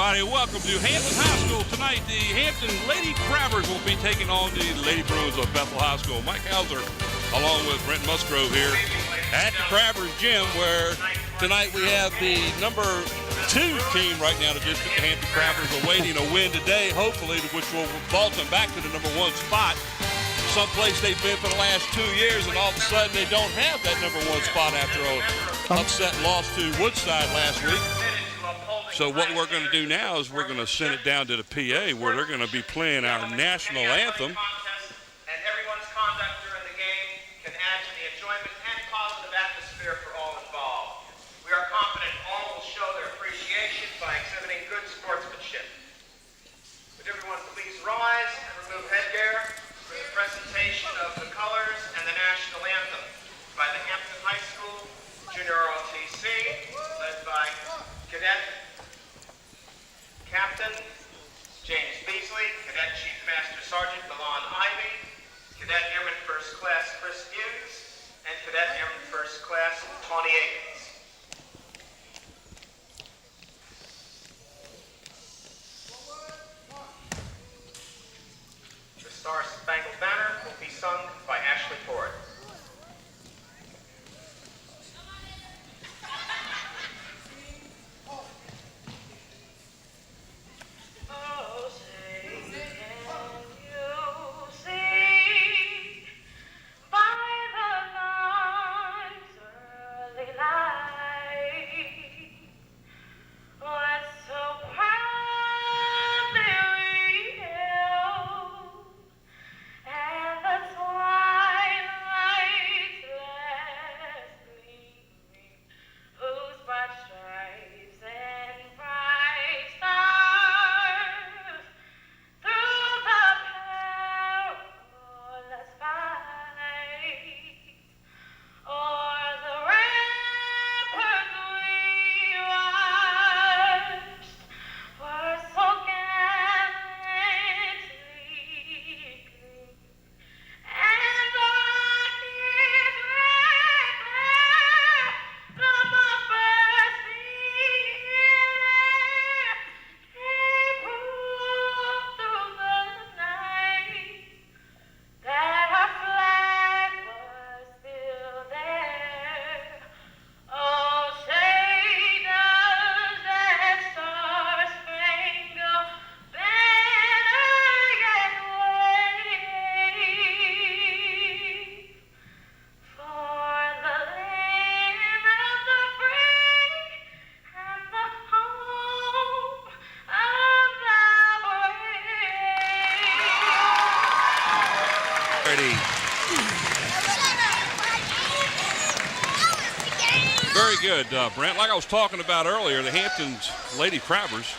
everybody. Welcome to Hampton High School. Tonight, the Hampton Lady Crabbers will be taking on the Lady Bruins of Bethel High School. Mike Hauser, along with Brent Musgrove here at the Crabbers Gym, where tonight we have the number 2 team right now, the district, the Hampton Crabbers, awaiting a win today, hopefully, which will vault them back to the number 1 spot. Someplace they've been for the last 2 years, and all of a sudden they don't have that number 1 spot after an upset loss to Woodside last week. So what we're going to do now is we're going to send it down to the PA, where they're going to be playing our national anthem. And everyone's conduct during the game can add to the enjoyment and positive atmosphere for all involved. We are confident all will show their appreciation by exhibiting good sportsmanship. Would everyone please rise and remove headgear for the presentation of the colors and the national anthem by the Hampton High School Junior ROTC, led by Cadet Captain James Beasley, Cadet Chief Master Sergeant Milan Ivy, Cadet Airman First Class Chris Hughes, and Cadet Airman First Class Tawny Akins. The Star Spangled Banner will be sung by Ashley Ford. Very good, Brent. Like I was talking about earlier, the Hampton's Lady Crabbers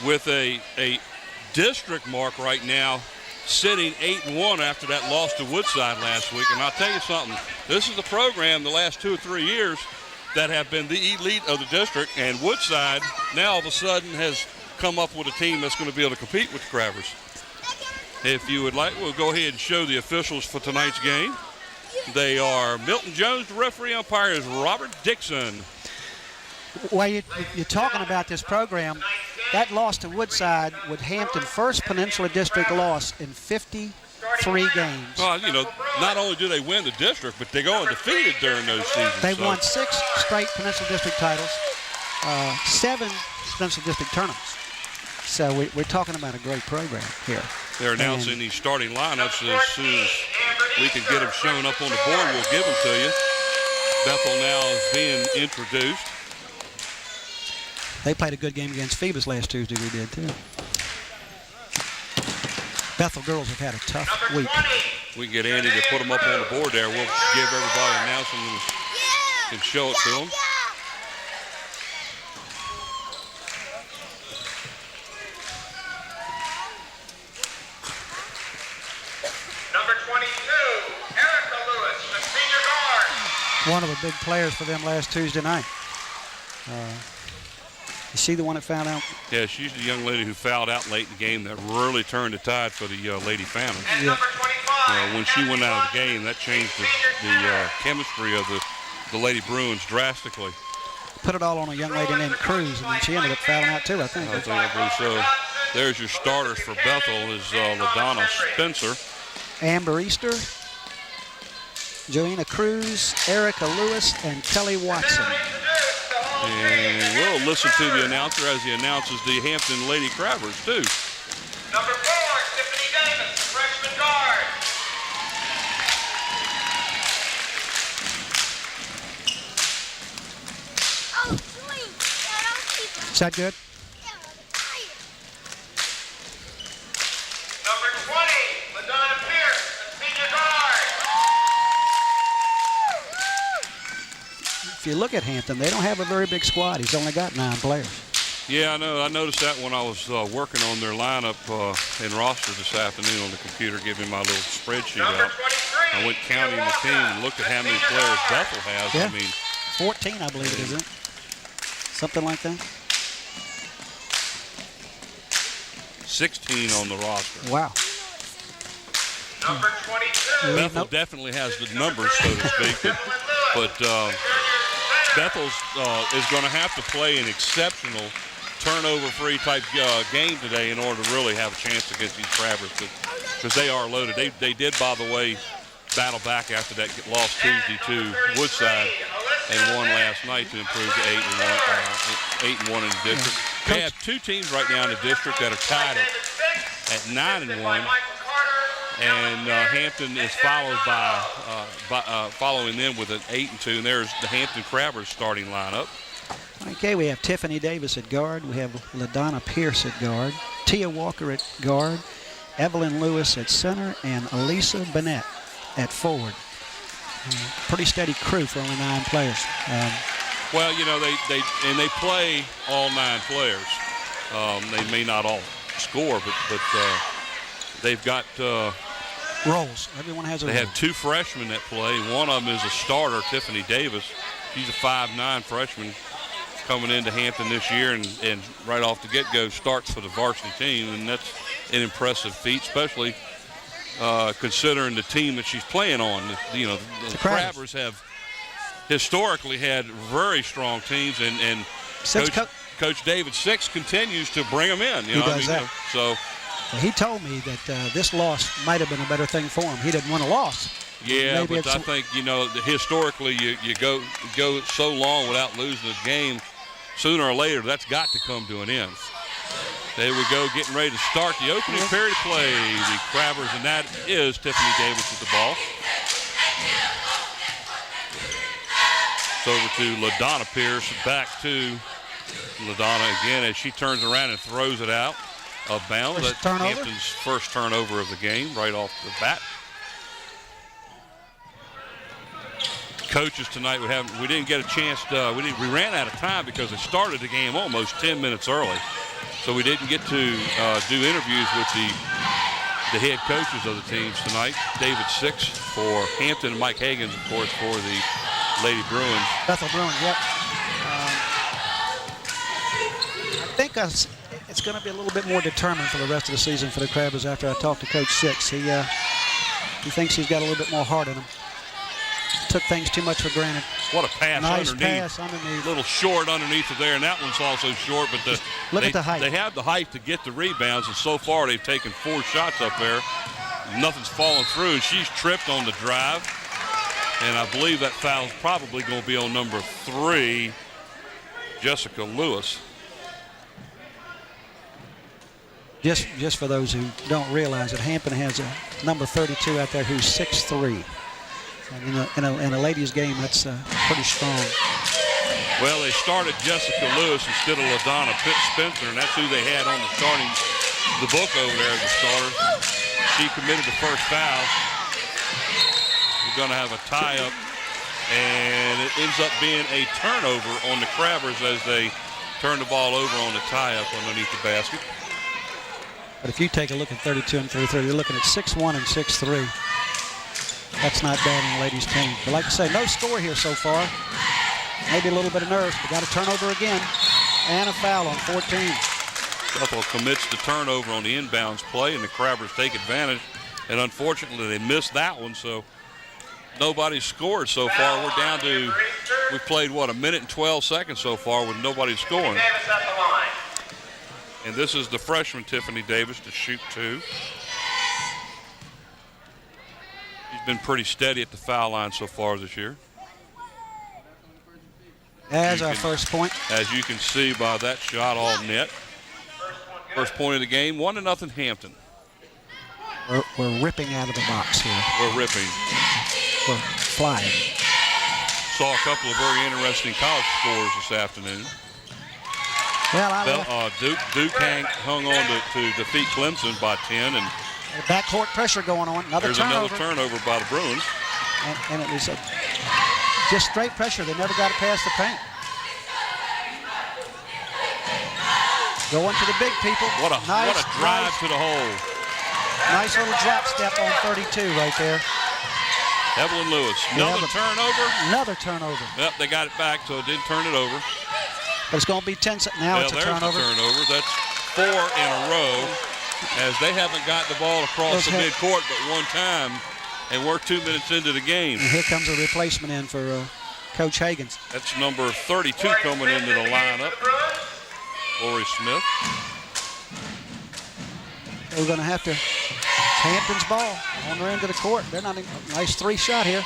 with a district mark right now, sitting 8-1 after that loss to Woodside last week. And I'll tell you something, this is the program the last 2 or 3 years that have been the elite of the district, and Woodside now all of a sudden has come up with a team that's going to be able to compete with the Crabbers. If you would like, we'll go ahead and show the officials for tonight's game. They are Milton Jones, the referee. Umpire is Robert Dixon. Well, you're talking about this program. That loss to Woodside with Hampton, first Peninsula District loss in 53 games. Well, you know, not only do they win the district, but they go undefeated during those seasons. They won 6 straight Peninsula District titles, 7 Peninsula District tournaments. So we're talking about a great program here. They're announcing these starting lineups as soon as we can get them shown up on the board. We'll give them to you. Bethel now is being introduced. They played a good game against Phoebus last Tuesday. We did too. Bethel girls have had a tough week. We can get Andy to put them up on the board there. We'll give everybody an announcement and show it to them. One of the big players for them last Tuesday night. Is she the one that fouled out? Yeah, she's the young lady who fouled out late in the game that really turned the tide for the Lady Phantoms. Yeah. When she went out of the game, that changed the chemistry of the Lady Bruins drastically. put it all on a young lady named Cruz, and then she ended up fouling out too, I think. I believe so. There's your starters for Bethel is LaDonna Spencer. Amber Easter, Joanna Cruz, Erica Lewis, and Kelly Watson. And we'll listen to the announcer as he announces the Hampton Lady Crabbers too. Number 4, Tiffany Davis, freshman guard. Oh, sweet. Is that good? Number 20, LaDonna Pierce, a senior guard. If you look at Hampton, they don't have a very big squad. He's only got 9 players. Yeah, I know. I noticed that when I was working on their lineup and roster this afternoon on the computer, giving my little spreadsheet Number out. 23, I went counting the team and looked at how many players Bethel has. Yeah. I mean, 14, I believe it is, isn't it? Something like that. 16 on the roster. Wow. Number 22, Bethel definitely has the numbers, so to speak, but Bethel's is going to have to play an exceptional turnover-free type game today in order to really have a chance against these Crabbers, because they are loaded. They did, by the way, battle back after that loss Tuesday to Woodside and won last night to improve to 8-1 in the district. Yeah. They have 2 teams right now in the district that are tied at 9-1. And Hampton is followed following them with an 8-2, and there's the Hampton Crabbers starting lineup. Okay, we have Tiffany Davis at guard. We have LaDonna Pierce at guard. Tia Walker at guard. Evelyn Lewis at center, and Elisa Bennett at forward. Pretty steady crew for only 9 players. Well, you know, they play all 9 players. They may not all score, but they've got roles. Everyone has a They role. have 2 freshmen that play. One of them is a starter, Tiffany Davis. She's a 5'9" freshman coming into Hampton this year, and right off the get-go starts for the varsity team, and that's an impressive feat, especially considering the team that she's playing on. You know, the Crabbers have historically had very strong teams, and Coach David Six continues to bring them in. You know, does that. So he told me that this loss might have been a better thing for him. He didn't want a loss. yeah, Maybe but I think, you know, historically you go so long without losing a game, sooner or later that's got to come to an end. There we go, getting ready to start the opening period of play. The Crabbers, and that is Tiffany Davis with the ball. It's over to LaDonna Pierce, back to LaDonna again as she turns around and throws it out of bounds. That's Hampton's first turnover of the game right off the bat. Coaches tonight, we didn't get a chance to, we ran out of time because it started the game almost 10 minutes early. So we didn't get to do interviews with the head coaches of the teams tonight. David Six for Hampton, and Mike Hagens, of course, for the Lady Bruins. Bethel Bruins, yep. I think it's going to be a little bit more determined for the rest of the season for the Crabbers after I talked to Coach Six. He thinks he's got a little bit more heart in him. Took things too much for granted. What a pass nice underneath. Pass underneath. A little short underneath of there, and that one's also short, but look at the height. They have the height to get the rebounds, and so far they've taken 4 shots up there. Nothing's fallen through, and she's tripped on the drive. And I believe that foul's probably going to be on number 3, Jessica Lewis. Just for those who don't realize it, Hampton has a number 32 out there who's 6'3". And in a ladies' game, that's pretty strong. Well, they started Jessica Lewis instead of LaDonna Spencer, and that's who they had on the book over there as a starter. She committed the first foul. We're going to have a tie-up, and it ends up being a turnover on the Crabbers as they turn the ball over on the tie-up underneath the basket. But if you take a look at 32 and 33, you're looking at 6'1" and 6'3". That's not bad in the ladies' team. But like I say, no score here so far. Maybe a little bit of nerves, but got a turnover again. And a foul on 14. Bethel commits the turnover on the inbounds play, and the Crabbers take advantage. And unfortunately, they missed that one, so nobody's scored so far. We're down to, we've played, what, a minute and 12 seconds so far with nobody scoring. Davis at the line. And this is the freshman, Tiffany Davis, to shoot 2. She's been pretty steady at the foul line so far this year. As our first point. As you can see by that shot, all net. First point of the game, 1-0 Hampton. We're ripping out of the box here. We're ripping. We're flying. Saw a couple of very interesting college scores this afternoon. Well, Duke hung on to defeat Clemson by 10, and backcourt pressure going on. there's another turnover by the Bruins. And it was just straight pressure. They never got it past the paint. Going to the big people. What a drive to the hole. Nice little drop step on 32 right there. Evelyn Lewis. Another turnover. Another turnover. Yep, they got it back, so it didn't turn it over. But it's going to be 10. Now it's a turnover. There's the turnover. That's 4 in a row, as they haven't got the ball across the midcourt but one time, and we're 2 minutes into the game. And here comes a replacement in for Coach Hagens. That's number 32 coming into the lineup. Lori Smith. We're going to have to. Hampton's ball on their end of the court. They're not even, nice 3 shot here,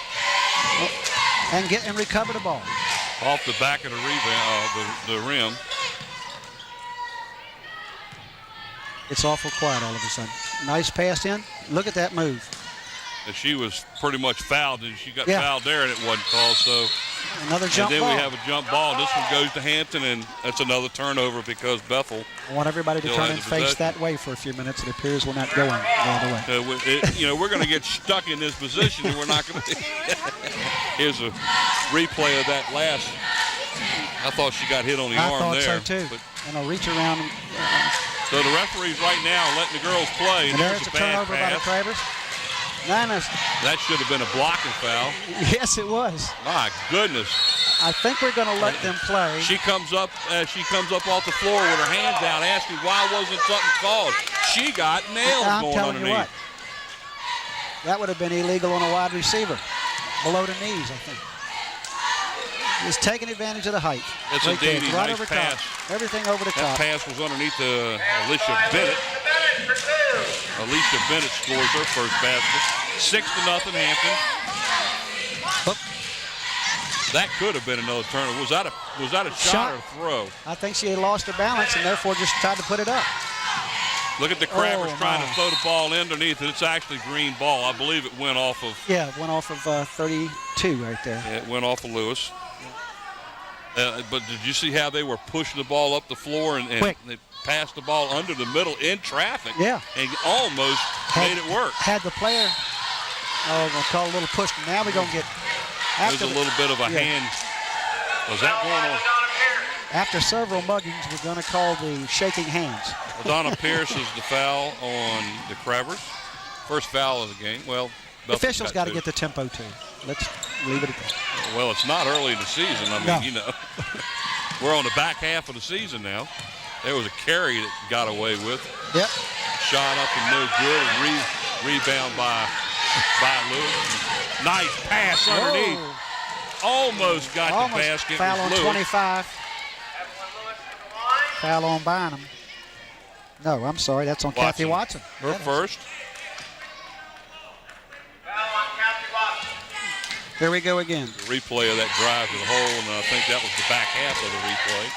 and recover the ball off the back of the rebound, the rim. It's awful quiet all of a sudden. Nice pass in. Look at that move. And she was pretty much fouled, and she got fouled there, and it wasn't called. So another jump ball. And then we have a jump ball. This one goes to Hampton, and that's another turnover because Bethel. I want everybody to turn and face that way for a few minutes. It appears we're not going the other way. We're going to get stuck in this position, and we're not going to. Here's a replay of that last. I thought she got hit on the arm there. I thought so, too. But, and a reach around. So the referees right now letting the girls play. And there's a turnover by the Travers. That should have been a blocking foul. Yes, it was. My goodness. I think we're going to let them play. She comes up off the floor with her hands out, asking why wasn't something called. She got nails going underneath. You what, that would have been illegal on a wide receiver, below the knees, I think. He's taking advantage of the height. It's a Davey, right nice over pass. Top. Everything over the top. That pass was underneath Alicia Bennett. Alicia Bennett scores her first basket. 6-0 Hampton. Oop. That could have been another turnover. Was that a shot or a throw? I think she had lost her balance and therefore just tried to put it up. Look at the Crabbers trying to throw the ball underneath it. It's actually green ball. I believe it went off of. Yeah, it went off of 32 right there. Yeah, it went off of Lewis. But did you see how they were pushing the ball up the floor and they passed the ball under the middle in traffic? Yeah. And almost made it work. Had the player, we're going to call a little push. Now we're going to get. There's a little bit of a hand. Was that going on? After several muggings, we're going to call the shaking hands. Donna Pierce is the foul on the Crabbers. First foul of the game. Well, the officials got to get the tempo too. Let's leave it at that. Well, it's not early in the season. I mean, we're on the back half of the season now. There was a carry that got away with. Yep. Shot up and no good. And rebound by Lewis. Nice pass underneath. Almost got the basket. Foul on 25. Foul on Bynum. No, I'm sorry. That's on Kathy Watson. Her first. Here we go again. The replay of that drive to the hole, and I think that was the back half of the replay.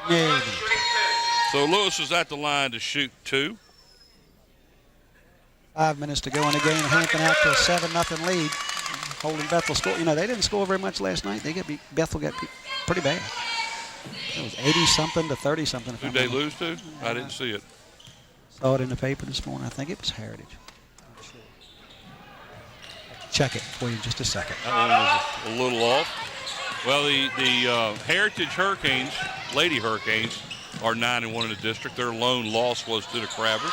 Yeah. So Lewis is at the line to shoot 2. 5 minutes to go in the game. Hampton out to a 7-0 lead. Holding Bethel score. You know, they didn't score very much last night. Bethel got beat pretty bad. It was 80-something to 30-something. Who did they lose to? I didn't see it. Saw it in the paper this morning. I think it was Heritage. Check it for you in just a second. That one was a little off. Well, the Heritage Hurricanes, Lady Hurricanes, are 9-1 in the district. Their lone loss was to the Crabbers.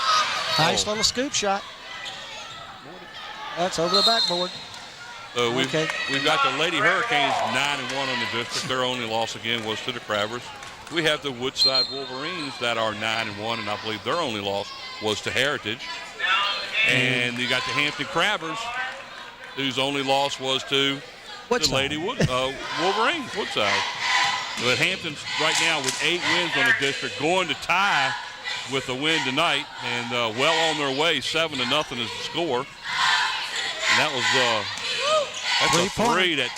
Nice little scoop shot. That's over the backboard. So we've got the Lady Hurricanes 9-1 in the district. Their only loss again was to the Crabbers. We have the Woodside Wolverines that are 9-1, and I believe their only loss was to Heritage. And you got the Hampton Crabbers, whose only loss was to the Lady Wolverines, Woodside. But Hampton's right now with 8 wins on the district, going to tie with a win tonight, and well on their way. 7-0 is the score. And that was that's a three that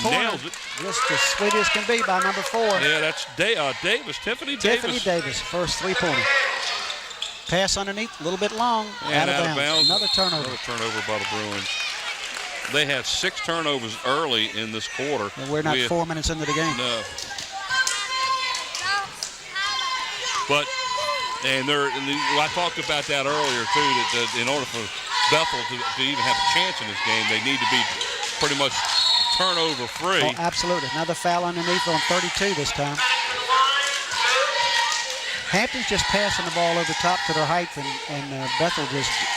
nails it. Just as sweet as can be by number 4. Yeah, that's Davis, Tiffany Davis. First 3-pointer. Pass underneath, a little bit long, and out of bounds. Another turnover. Another turnover by the Bruins. They had 6 turnovers early in this quarter. And we're not 4 minutes into the game. No. But, I talked about that earlier too, that in order for Bethel to even have a chance in this game, they need to be pretty much turnover free. Oh, absolutely. Another foul underneath on 32 this time. Hampton's just passing the ball over the top to their height, and Bethel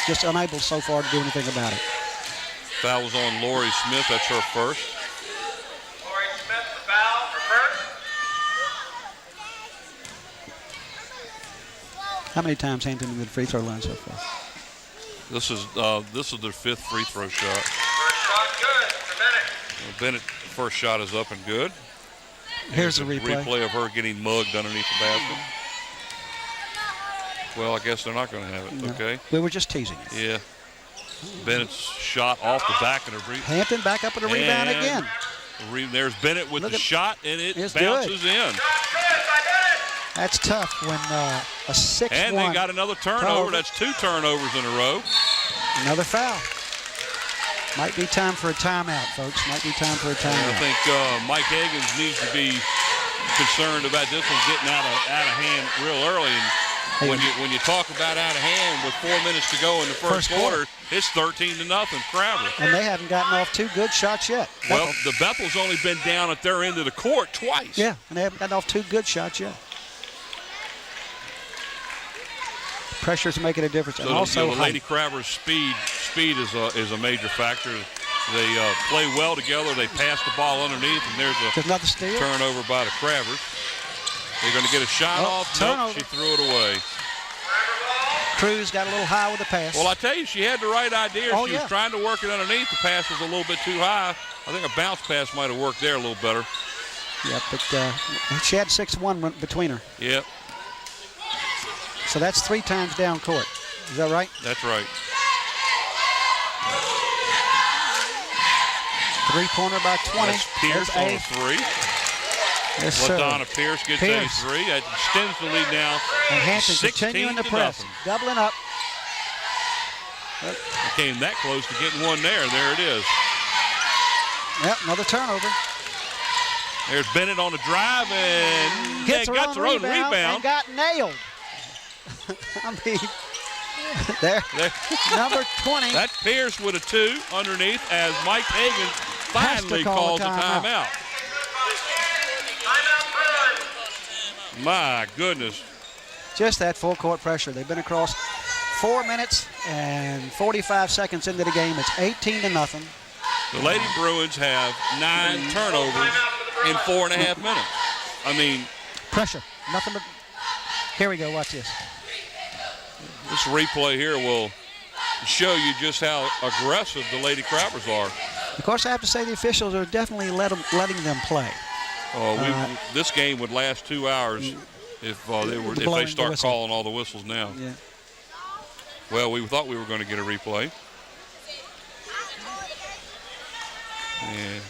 just unable so far to do anything about it. Foul was on Lori Smith. That's her first. Lori Smith, the foul, her first. How many times Hampton been to the free throw line so far? This is their 5th free throw shot. First shot good for Bennett. Bennett, first shot is up and good. Here's a replay of her getting mugged underneath the basket. Well, I guess they're not going to have it. No. Okay. We were just teasing. Yeah. Bennett's shot off the back of the rebound. Hampton back up with a rebound again. There's Bennett with the shot, and it it's bounces good. in. That's tough when a 6-1. And they got another turnover. That's 2 turnovers in a row. Another foul. Might be time for a timeout, folks. Might be time for a timeout. I think Mike Higgins needs to be concerned about this one getting out of hand real early. And when you talk about out of hand with 4 minutes to go in the first quarter, it's 13-0 Crabber. And they haven't gotten off 2 good shots yet. Well, the Bethel's only been down at their end of the court twice. Yeah, and they haven't gotten off 2 good shots yet. Pressure's making a difference. So and also the Lady Crabbers' speed is a major factor. They play well together. They pass the ball underneath, and there's another steal. Turnover by the Crabbers. They're going to get a shot off. Turnover. Nope, she threw it away. Cruz got a little high with the pass. Well, I tell you, she had the right idea. She was trying to work it underneath. The pass was a little bit too high. I think a bounce pass might have worked there a little better. Yeah, but she had 6-1 between her. Yep. So that's 3 times down court. Is that right? That's right. 3-pointer by 20. That's Pierce on a 3. Yes, LaDonna Pierce gets a 3. That extends the lead now. And Hampton continuing to press. Doubling up. They came that close to getting one there. There it is. Yep, another turnover. There's Bennett on the drive and gets got her own rebound. And got nailed. I mean, there. Number 20. That's Pierce with a 2 underneath as Mike Higgins finally calls a timeout. My goodness. Just that full court pressure. They've been across 4 minutes and 45 seconds into the game. It's 18-0. The Lady Bruins have 9 turnovers in 4.5 minutes. I mean, pressure. Nothing but. Here we go. Watch this. This replay here will show you just how aggressive the Lady Crabbers are. Of course, I have to say the officials are definitely letting them play. This game would last 2 hours if they start calling all the whistles now. Yeah. Well, we thought we were going to get a replay. And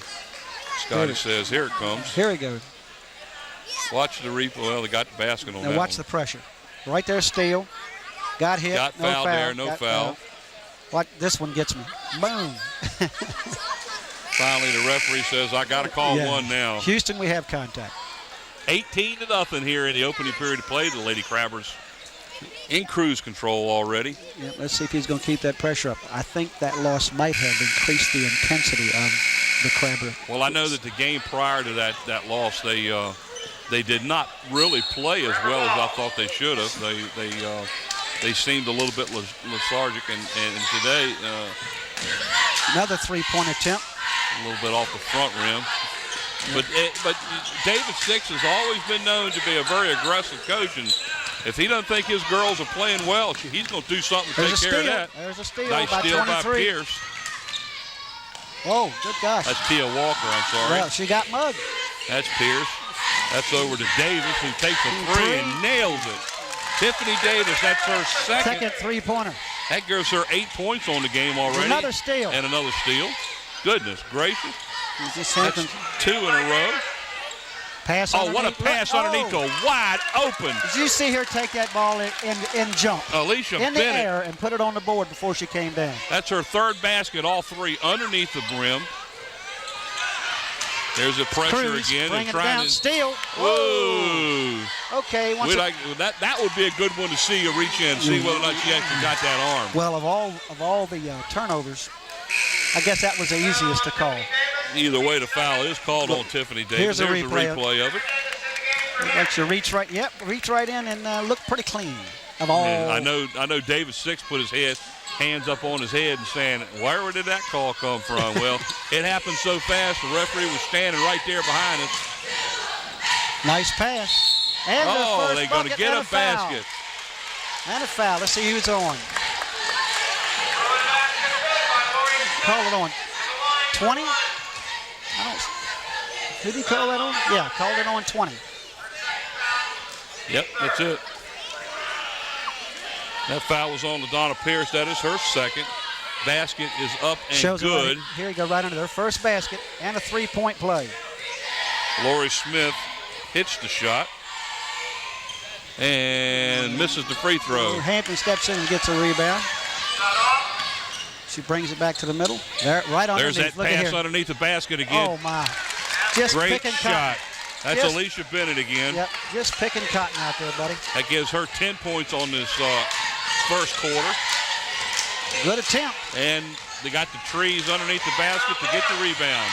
Scotty says, here it comes. Here we go. Watch the replay. Well, they got the basket on that. Now watch the pressure. Right there, steal. Got hit. Got no fouled foul. there, no foul. What? This one gets me. Boom. Finally, the referee says, I got to call one now. Houston, we have contact. 18-0 here in the opening period of play. The Lady Crabbers in cruise control already. Yeah, let's see if he's going to keep that pressure up. I think that loss might have increased the intensity of the Crabber. Well, I know that the game prior to that loss, they did not really play as well as I thought they should have. They seemed a little bit lethargic, and today another 3-point attempt. A little bit off the front rim. But David Six has always been known to be a very aggressive coach, and If he doesn't think his girls are playing well, he's going to do something to take care of that. There's a steal nice by steal 23. by Pierce. Oh, good gosh. That's Tia Walker, I'm sorry. Well, she got mugged. That's Pierce. That's over to Davis, who takes a three and nails it. Tiffany Davis, that's her second three-pointer. That gives her 8 points on the game already. Another steal. And another steal. Goodness gracious. That's 2 in a row. Pass oh, what a pass underneath to wide open. Did you see her take that ball in jump? Alicia in the Bennett. air and put it on the board before she came down. That's her third basket, all three underneath the brim. There's a pressure Cruz again. bringing and it trying down. to Steal. Whoa. Okay. That would be a good one to see you reach in and see whether or not she actually got that arm. Well, of all the turnovers, I guess that was the easiest to call. Either way, the foul is called on Tiffany Davis. Here's a There's replay of it. Lets you reach right. Yep, reach right in and look pretty clean. Of all. And I know Davis Six put his hands up on his head and saying, where did that call come from? Well, it happened so fast, the referee was standing right there behind us. Nice pass. And they're going to get a basket. And a foul. Let's see who's on. Call it on. 20? Did he call that on? Yeah, called it on 20. Yep, that's it. That foul was on LaDonna Pierce. That is her second. Basket is up and Shows good. Right, here you go, right under their first basket and a three-point play. Lori Smith hits the shot and misses the free throw. Hampton steps in and gets a rebound. She brings it back to the middle. There, right underneath. There's that Look pass underneath the basket again. Oh, my. Just great picking shot. cotton. That's Alicia Bennett again. Yep, just picking cotton out there, buddy. That gives her 10 points on this first quarter. Good attempt. And they got the trees underneath the basket to get the rebound.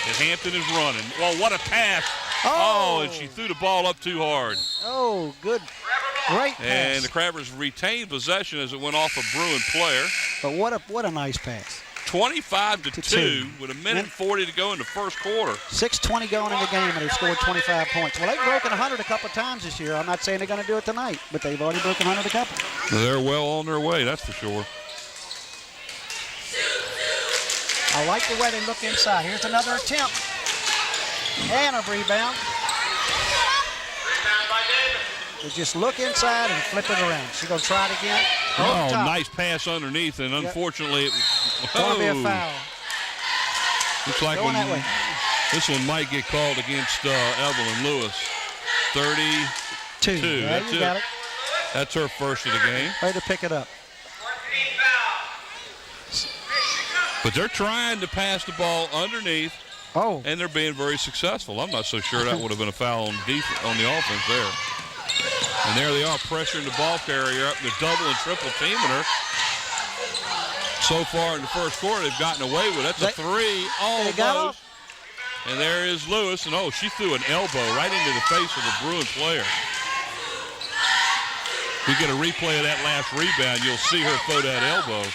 And Hampton is running. Well, what a pass. Oh, and she threw the ball up too hard. Oh, good. Great pass. And the Crabbers retained possession as it went off a Bruin player. But what a nice pass. 25-2 with a minute 40 to go in the first quarter. 6:20 going in the game, and they've scored 25 points. Well, they've broken 100 a couple of times this year. I'm not saying they're going to do it tonight, but they've already broken 100 a couple. They're well on their way, that's for sure. I like the way they look inside. Here's another attempt. And a rebound. They just look inside and flip it around. She's going to try it again. Oh, nice pass underneath, and unfortunately, it was going to be a foul. Looks like this one might get called against Evelyn Lewis. 32. Yeah, That's you it. got it. That's her first of the game. Way to pick it up. But they're trying to pass the ball underneath, and they're being very successful. I'm not so sure that would have been a foul on the offense there. And there they are pressuring the ball carrier up. They're double and triple teaming her. So far in the first quarter, they've gotten away with it. That's a three almost. And there is Lewis. And, she threw an elbow right into the face of the Bruin player. We get a replay of that last rebound. You'll see her throw that elbow.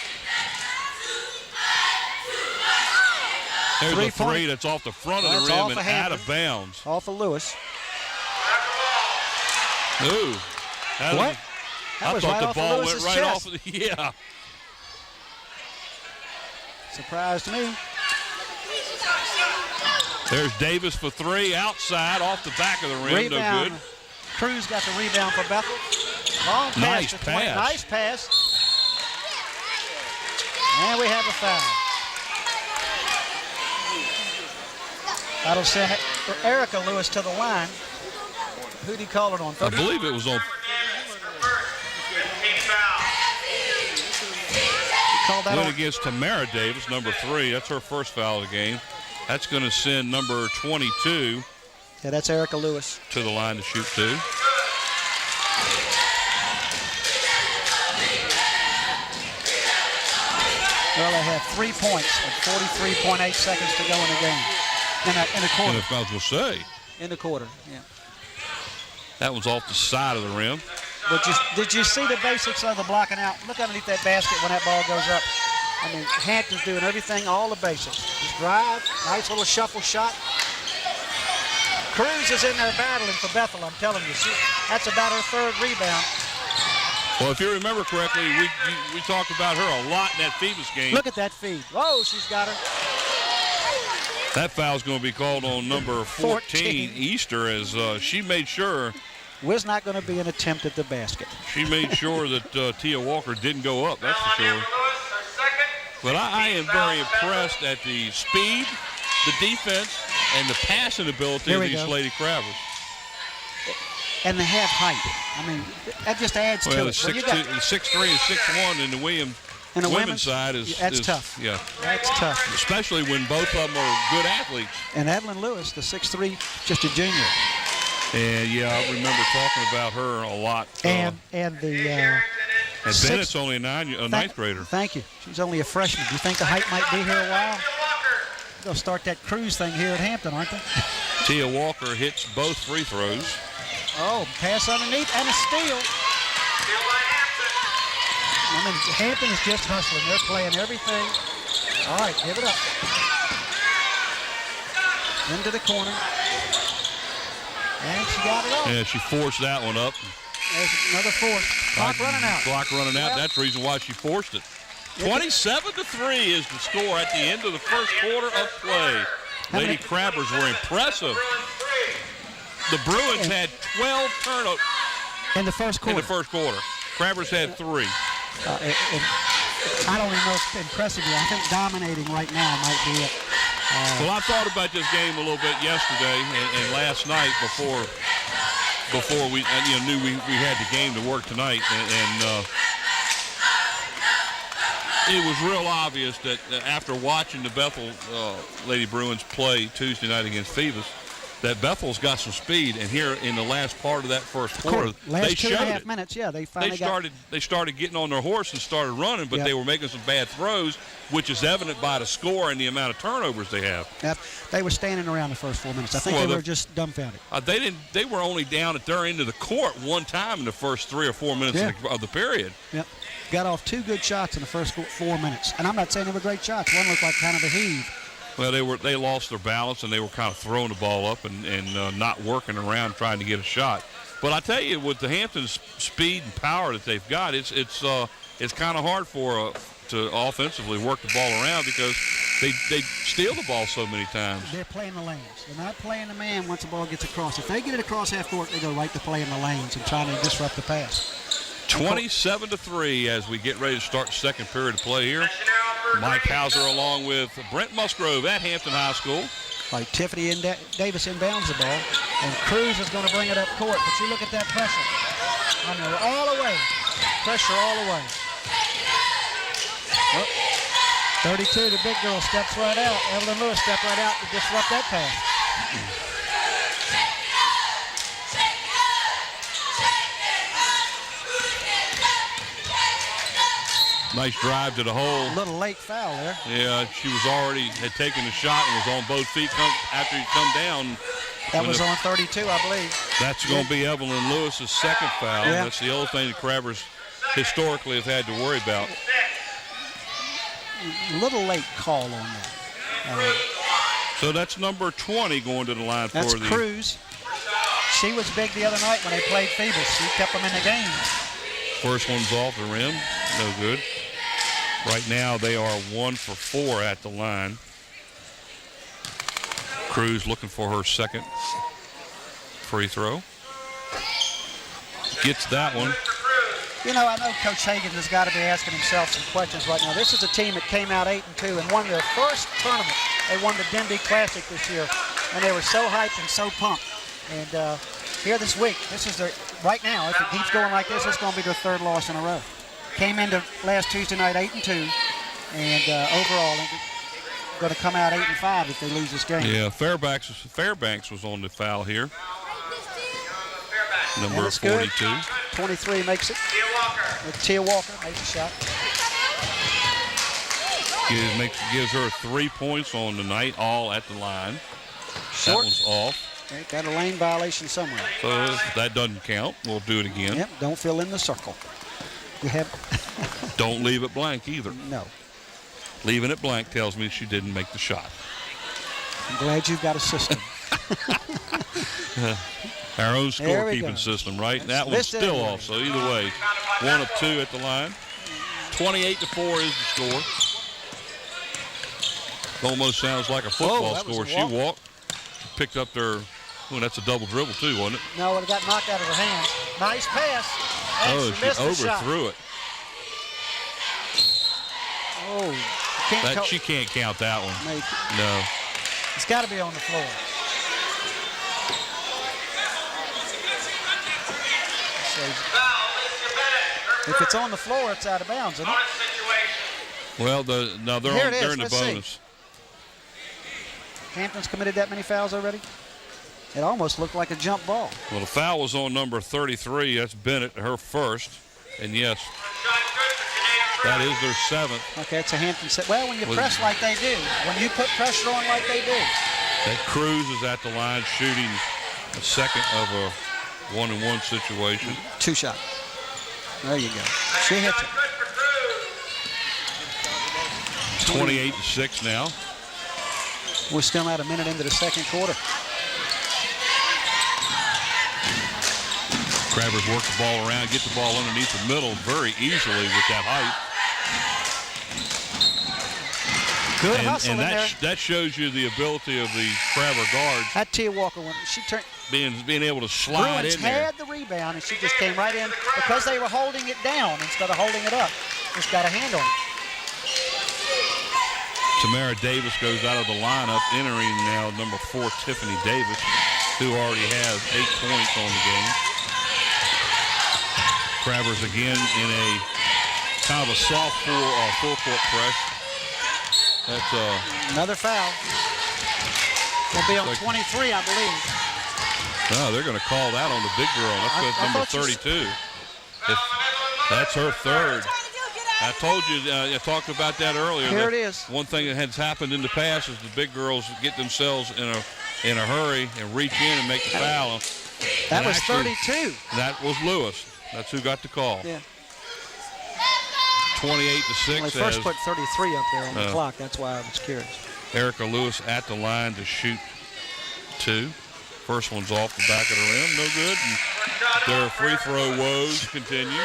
There's a three that's off the front of the rim and out of bounds. Off of Lewis. Ooh. What? I thought the ball went right off of the, yeah. Surprised me. There's Davis for three, outside, off the back of the rim, rebound. No good. Cruz got the rebound for Bethel. Long pass. Nice pass. Nice pass. And we have a foul. That'll send Erica Lewis to the line. Who'd he call it on? 30? I believe it was on. Went against Tamara Davis, number 3. That's her first foul of the game. That's going to send number 22. Yeah, that's Erica Lewis. To the line to shoot two. Well, they have 3 points and 43.8 seconds to go in the game. In the quarter. And I was going to say. In the quarter, yeah. That was off the side of the rim. But did you see the basics of the blocking out? Look underneath that basket when that ball goes up. I mean, Hampton's doing everything, all the basics. Just drive, nice little shuffle shot. Cruz is in there battling for Bethel, I'm telling you. That's about her third rebound. Well, if you remember correctly, we talked about her a lot in that Phoebus game. Look at that feed. Whoa, she's got her. That foul's going to be called on number 14, Easter, as she made sure. Was not going to be an attempt at the basket. She made sure that Tia Walker didn't go up, that's for sure. But I am very impressed at the speed, the defense, and the passing ability of these Lady Crabbers. And they have height. I mean, that just adds to it. The 6'3" and 6'1" in the women's side is tough. Yeah, that's tough. Especially when both of them are good athletes. And Evelyn Lewis, the 6'3", just a junior. And yeah, I remember talking about her a lot. And Bennett's only a ninth grader. Thank you. She's only a freshman. Do you think the height might be here a while? They'll start that cruise thing here at Hampton, aren't they? Tia Walker hits both free throws. Oh, pass underneath and a steal. I mean, Hampton is just hustling. They're playing everything. All right, give it up. Into the corner. And she got it off. Yeah, she forced that one up. There's another force. Clock running out. Clock running out. That's the reason why she forced it. 27-3 is the score at the end of the first quarter of play. Lady Crabbers were impressive. The Bruins had 12 turnovers in the first quarter. Crabbers had 3. I don't even know if impressively. I think dominating right now might be it. Well, I thought about this game a little bit yesterday and last night before we knew we had the game to work tonight, and it was real obvious that after watching the Bethel Lady Bruins play Tuesday night against Phoebus, that Bethel's got some speed, and here in the last part of that first quarter, they showed 2.5 minutes. Yeah, they finally They started getting on their horse and started running, but they were making some bad throws, which is evident by the score and the amount of turnovers they have. Yep, they were standing around the first 4 minutes. I think they were just dumbfounded. They were only down at their end of the court one time in the first 3 or 4 minutes of the period. Yep, got off 2 good shots in the first 4 minutes, and I'm not saying they were great shots. One looked like kind of a heave. Well, they lost their balance, and they were kind of throwing the ball up and not working around trying to get a shot. But I tell you, with the Hampton's speed and power that they've got, it's kind of hard to offensively work the ball around because they steal the ball so many times. They're playing the lanes. They're not playing the man once the ball gets across. If they get it across half court, they go right to play in the lanes and trying to disrupt the pass. 27-3 as we get ready to start the second period of play here. Mike Hauser along with Brent Musgrove at Hampton High School. Like Tiffany Davis inbounds the ball, and Cruz is going to bring it up court. But you look at that pressure. I mean, all the way. Pressure all the way. Oh, 32, the big girl steps right out. Evelyn Lewis stepped right out to disrupt that pass. Nice drive to the hole. A little late foul there. Yeah, she had taken the shot and was on both feet after he come down. That was on 32, I believe. That's going to be Evelyn Lewis's second foul. Yeah. That's the other thing the Crabbers historically have had to worry about. A little late call on that. So that's number 20 going to the line for the Cruz. She was big the other night when they played Phoebus. She kept them in the game. First one's off the rim. No good. Right now they are 1 for 4 at the line. Cruz looking for her second free throw. Gets that one. You know, I know Coach Hagan has got to be asking himself some questions right now. This is a team that came out 8-2 and won their first tournament. They won the Denby Classic this year, and they were so hyped and so pumped. And here this week, this is their, right now, if it keeps going like this, it's going to be their third loss in a row. Came into last Tuesday night 8-2, and overall, they're going to come out 8-5 if they lose this game. Yeah, Fairbanks was on the foul here. Number 42. Good. 23 makes it. Tia Walker makes a shot. Gives her 3 points on the night, all at the line. Short. That one's off. Got a lane violation somewhere. So if that doesn't count, we'll do it again. Yep, don't fill in the circle. You have. Don't leave it blank either. No. Leaving it blank tells me she didn't make the shot. I'm glad you've got a system. Our own There we scorekeeping go. system, right? That's That one's listed still anyway. off, so either way, 1 of 2 at the line. 28-4 is the score. Almost sounds like a football that was score. a She walk. walked, picked up their, that's a double dribble too, wasn't it? No, it got knocked out of her hands. Nice pass. And Oh, she missed the shot. overthrew it. Oh, can't She can't count that one. No. It's got to be on the floor. If it's on the floor, it's out of bounds, isn't it? Well, they're Here it is. in the Let's see. bonus. Hampton's committed that many fouls already? It almost looked like a jump ball. Well, the foul was on number 33. That's Bennett, her first. And yes, that is their 7th. Okay, it's a Hampton set. Well, when you press like they do, when you put pressure on like they do. That Cruz is at the line shooting a second of a 1-and-1 situation. 2 shot. There you go. She hits it. It's 28-6 now. We're still not a minute into the second quarter. Crabbers work the ball around, get the ball underneath the middle very easily with that height. Good hustle and in there. that shows you the ability of the Crabber guards That Tia Walker, when she turned, being able to slide Bruins in there. had the rebound, and she just came right in because they were holding it down instead of holding it up. Just got a hand on it. Tamara Davis goes out of the lineup, entering now number 4, Tiffany Davis, who already has 8 points on the game. Crabbers again in a kind of a soft full court press. That's Another foul. Will be on 23, I believe. no, they're going to call that on the big girl. That's number 32. That's her 3rd. I told you, I talked about that earlier. Here it is. One thing that has happened in the past is the big girls get themselves in a hurry and reach in and make the foul. That was actually, 32. That was Lewis. That's who got the call. Yeah. 28-6. Well, they first as put 33 up there on the clock. That's why I was curious. Erica Lewis at the line to shoot 2. First one's off the back of the rim. No good. And their free throw woes continue.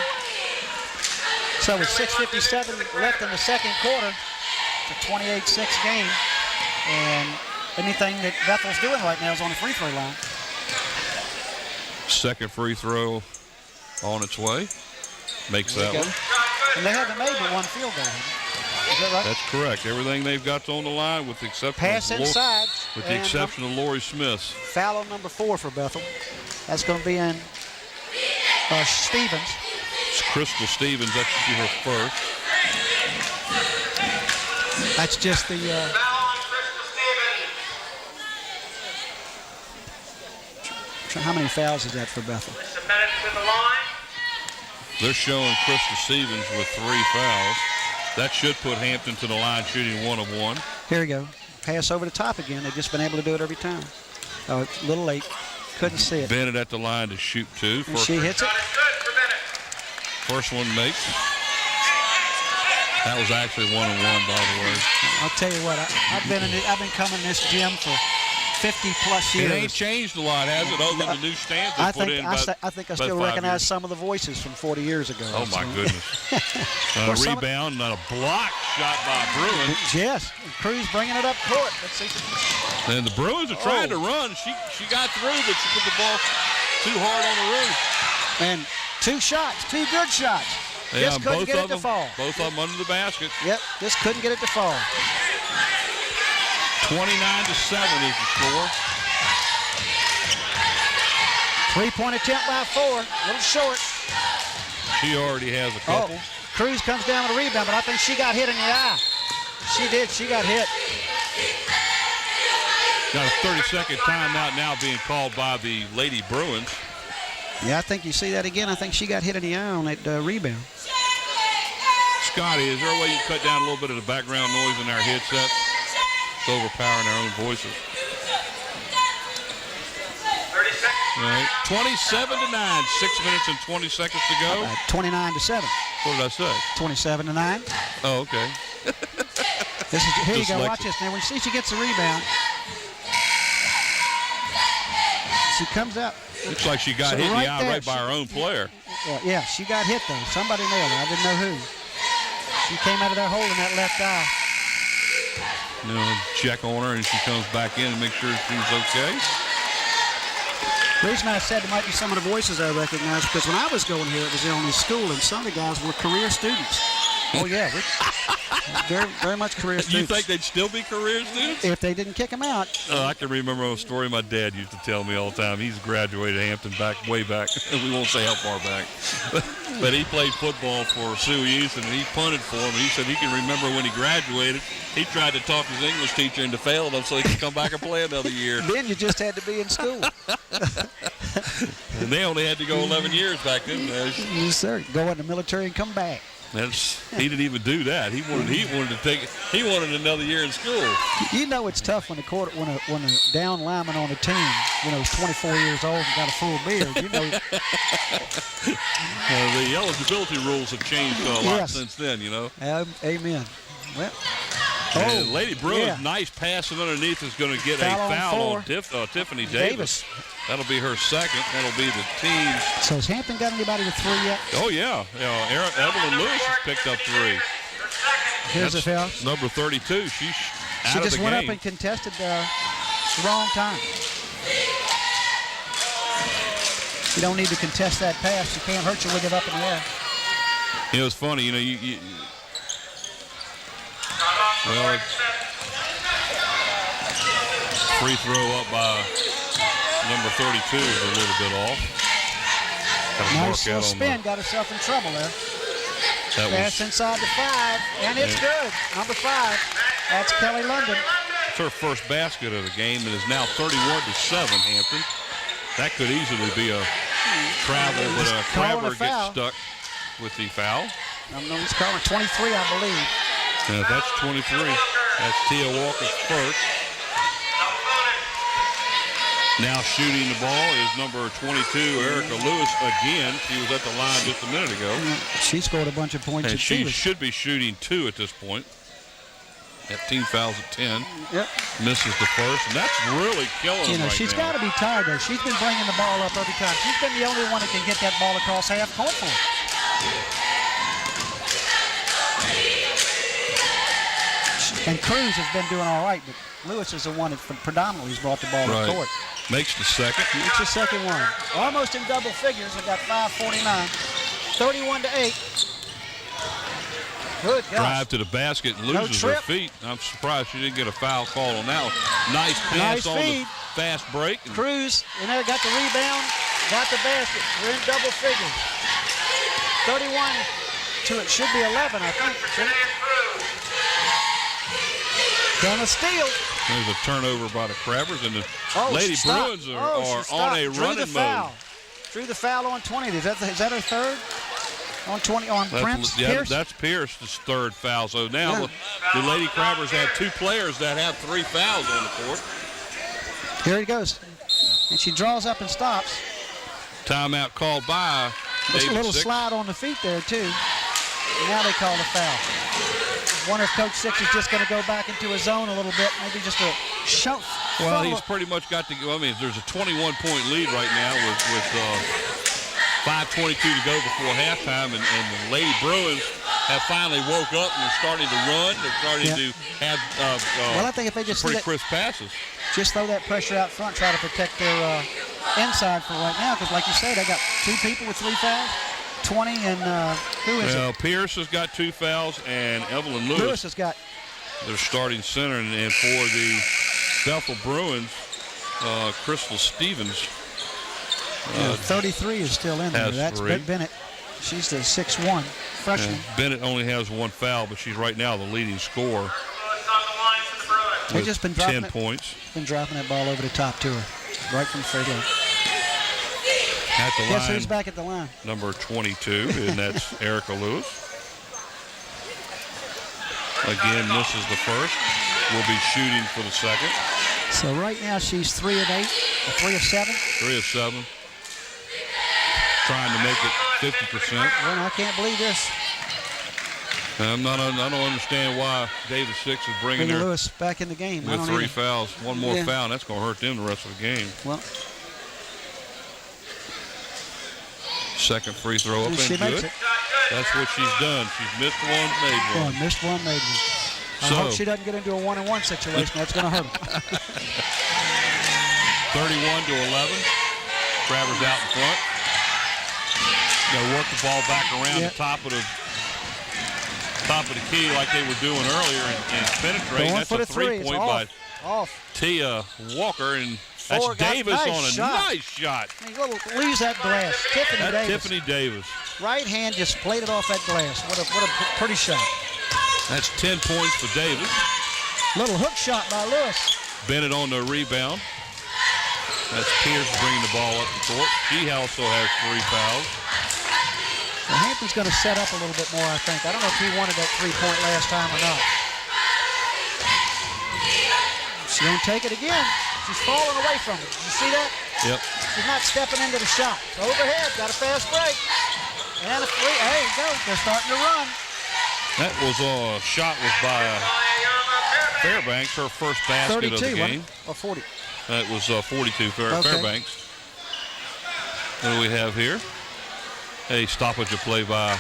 So with 6:57 left in the second quarter, it's a 28-6 game. And anything that Bethel's doing right now is on the free throw line. Second free throw on its way. Makes that one. And they haven't made but 1 field goal. Is that right? That's correct. Everything they've got on the line with the exception Pass of inside. with the exception of Lori Smith's. Foul on number 4 for Bethel. That's going to be in Stevens. It's Crystal Stevens. That should be her first. That's just the how many fouls is that for Bethel? Submitted to the line. They're showing Crystal Stevens with 3 fouls. That should put Hampton to the line shooting 1 of 1. Here we go. Pass over the top again. They've just been able to do it every time. Oh, it's a little late. Couldn't see it. Bennett at the line to shoot 2. And she hits it. Shot is good for Bennett. First one makes. That was actually 1 and 1, by the way. I'll tell you what. I've been coming to this gym for 50-plus years. It ain't changed a lot, has it, other than the new stands they put in? I think I still recognize some of the voices from 40 years ago. Oh, my goodness. A rebound, not a block shot by Bruins. Yes, and Cruz bringing it up court. Let's see. And the Bruins are trying to run. She got through, but she put the ball too hard on the roof. And 2 shots, 2 good shots. Yeah, Just couldn't get it to fall. Both of them under the basket. Yep, just couldn't get it to fall. 29-7 is the score. 3-point attempt by 4, a little short. She already has a couple. Cruz comes down with a rebound, but I think she got hit in the eye. She did, she got hit. Got a 30-second timeout now being called by the Lady Bruins. Yeah, I think you see that again. I think she got hit in the eye on that rebound. Scotty, is there a way you can cut down a little bit of the background noise in our headset? It's overpowering our own voices. 30 seconds. All right. 27-9, 6 minutes and 20 seconds to go. 29-7. What did I say? 27-9. Oh, okay. Here you go. Dyslexic. Watch this. Now, when you see she gets the rebound, She comes out. Looks like she got hit in the eye right by her own player. Yeah, she got hit, though. Somebody nailed her. I didn't know who. She came out of that hole in that left eye. Check on her, and she comes back in and make sure she's okay. The reason I said there might be some of the voices I recognize, because when I was going here, it was the only school, and some of the guys were career students. Oh, yeah. Very, very much career students. You think they'd still be career students? If they didn't kick them out. I can remember a story my dad used to tell me all the time. He's graduated Hampton way back. We won't say how far back. But he played football for Sioux Youth, and he punted for him. And he said he can remember when he graduated, he tried to talk his English teacher into failing him so he could come back and play another year. Then you just had to be in school. And they only had to go 11 years back then. Yes, sir. Go in the military and come back. He didn't even do that. He wanted another year in school. You know it's tough when a down lineman on a team, is 24 years old and got a full beard. The eligibility rules have changed a lot since then. Amen. Well. Lady Bruins, nice passing underneath is going to get a foul on Tiffany Davis. That'll be her second. That'll be the team's. So has Hampton got anybody with 3 yet? Oh, yeah. Evelyn Lewis has picked up 3. Here's a foul. Number 32. She's out of the game. She just went up and contested the wrong time. You don't need to contest that pass. You can't hurt you with it up in the air. It's funny. Free throw up by number 32 is a little bit off. Nice little spin, got herself in trouble there. Pass inside the 5, and it's good. Number 5, that's Kelly London. It's her first basket of the game, and is now 31-7, Hampton. That could easily be a travel, but Crabber gets stuck with the foul. No, he's calling 23, I believe. That's 23. That's Tia Walker's first. Now shooting the ball is number 22, Erica Lewis again. She was at the line just a minute ago. She scored a bunch of points. And she should be shooting 2 at this point. That team fouls at 10. Yep. Misses the first, and that's really killing her right she's now. got to be tired, though. She's been bringing the ball up every time. She's been the only one that can get that ball across half court for her. And Cruz has been doing all right, but Lewis is the one that predominantly has brought the ball to court. Makes the second. It's the second one. Almost in double figures. I got 5:49. 31-8. Good gosh. Drive to the basket and loses her feet. I'm surprised she didn't get a foul call on that one. Nice pass on the fast break. Cruz, got the rebound, got the basket. We're in double figures. 31 to it should be 11, I think. Gonna steal. There's a turnover by the Crabbers, and the Lady Bruins are on a running mode. Drew the foul on 20. Is that her third? On 20 on Pierce? That's Pierce's third foul. So now the Lady Crabbers have 2 players that have 3 fouls on the court. Here he goes. And she draws up and stops. Timeout called by David. A little slide on the feet there, too. And now they call the foul. I wonder if Coach Six is just going to go back into his zone a little bit, maybe just a shove. Well, he's pretty much got to go. I mean, there's a 21-point lead right now with 5:22 to go before halftime, and the Lady Bruins have finally woke up and they're starting to run. They're starting to have I think if they just pretty crisp passes. Just throw that pressure out front, try to protect their inside for right now, because like you say, they got 2 people with 3 fouls. 20 and who is it? Pierce has got 2 fouls, and Evelyn Lewis has got. They're starting center, and for the Bethel Bruins, Crystal Stevens. 33 is still in there. That's Bennett. She's the 6'1" freshman. Bennett only has 1 foul, but she's right now the leading scorer. They've just been dropping 10 points. Been dropping that ball over the top to her, right from free throw. At the line. Guess who's back at the line? Number 22, and that's Erica Lewis. Again, misses the first. Will be shooting for the second. So right now she's 3 of 8, or 3 of 7. 3 of 7. Trying to make it 50%. Well, I can't believe this. I don't understand why David Six is bringing her Lewis back in the game with 3 fouls. One more foul, and that's going to hurt them the rest of the game. Well, Second free throw up and She makes good. it. That's what she's done. She's missed one, made one. Missed one, made one. I hope she doesn't get into a 1-on-1 situation. That's going to hurt her. 31-11. Travers out in front. They'll work the ball back around the top of the key like they were doing earlier and penetrate. That's a three-point by Tia Walker, and that's Davis on a nice shot. He leaves that glass. Tiffany Davis. Right hand just played it off that glass. What a pretty shot. That's 10 points for Davis. Little hook shot by Lewis. Bennett on the rebound. That's Pierce bringing the ball up the court. She also has 3 fouls. Well, Hampton's going to set up a little bit more, I think. I don't know if he wanted that 3-point last time or not. She's going to take it again. She's falling away from it. Did you see that? Yep. She's not stepping into the shot. It's overhead. Got a fast break. And a free. There you go. They're starting to run. That was a shot by Fairbanks, her first basket 32, of the game. Or 40. That was 42 Fairbanks. What do we have here? A stoppage of play by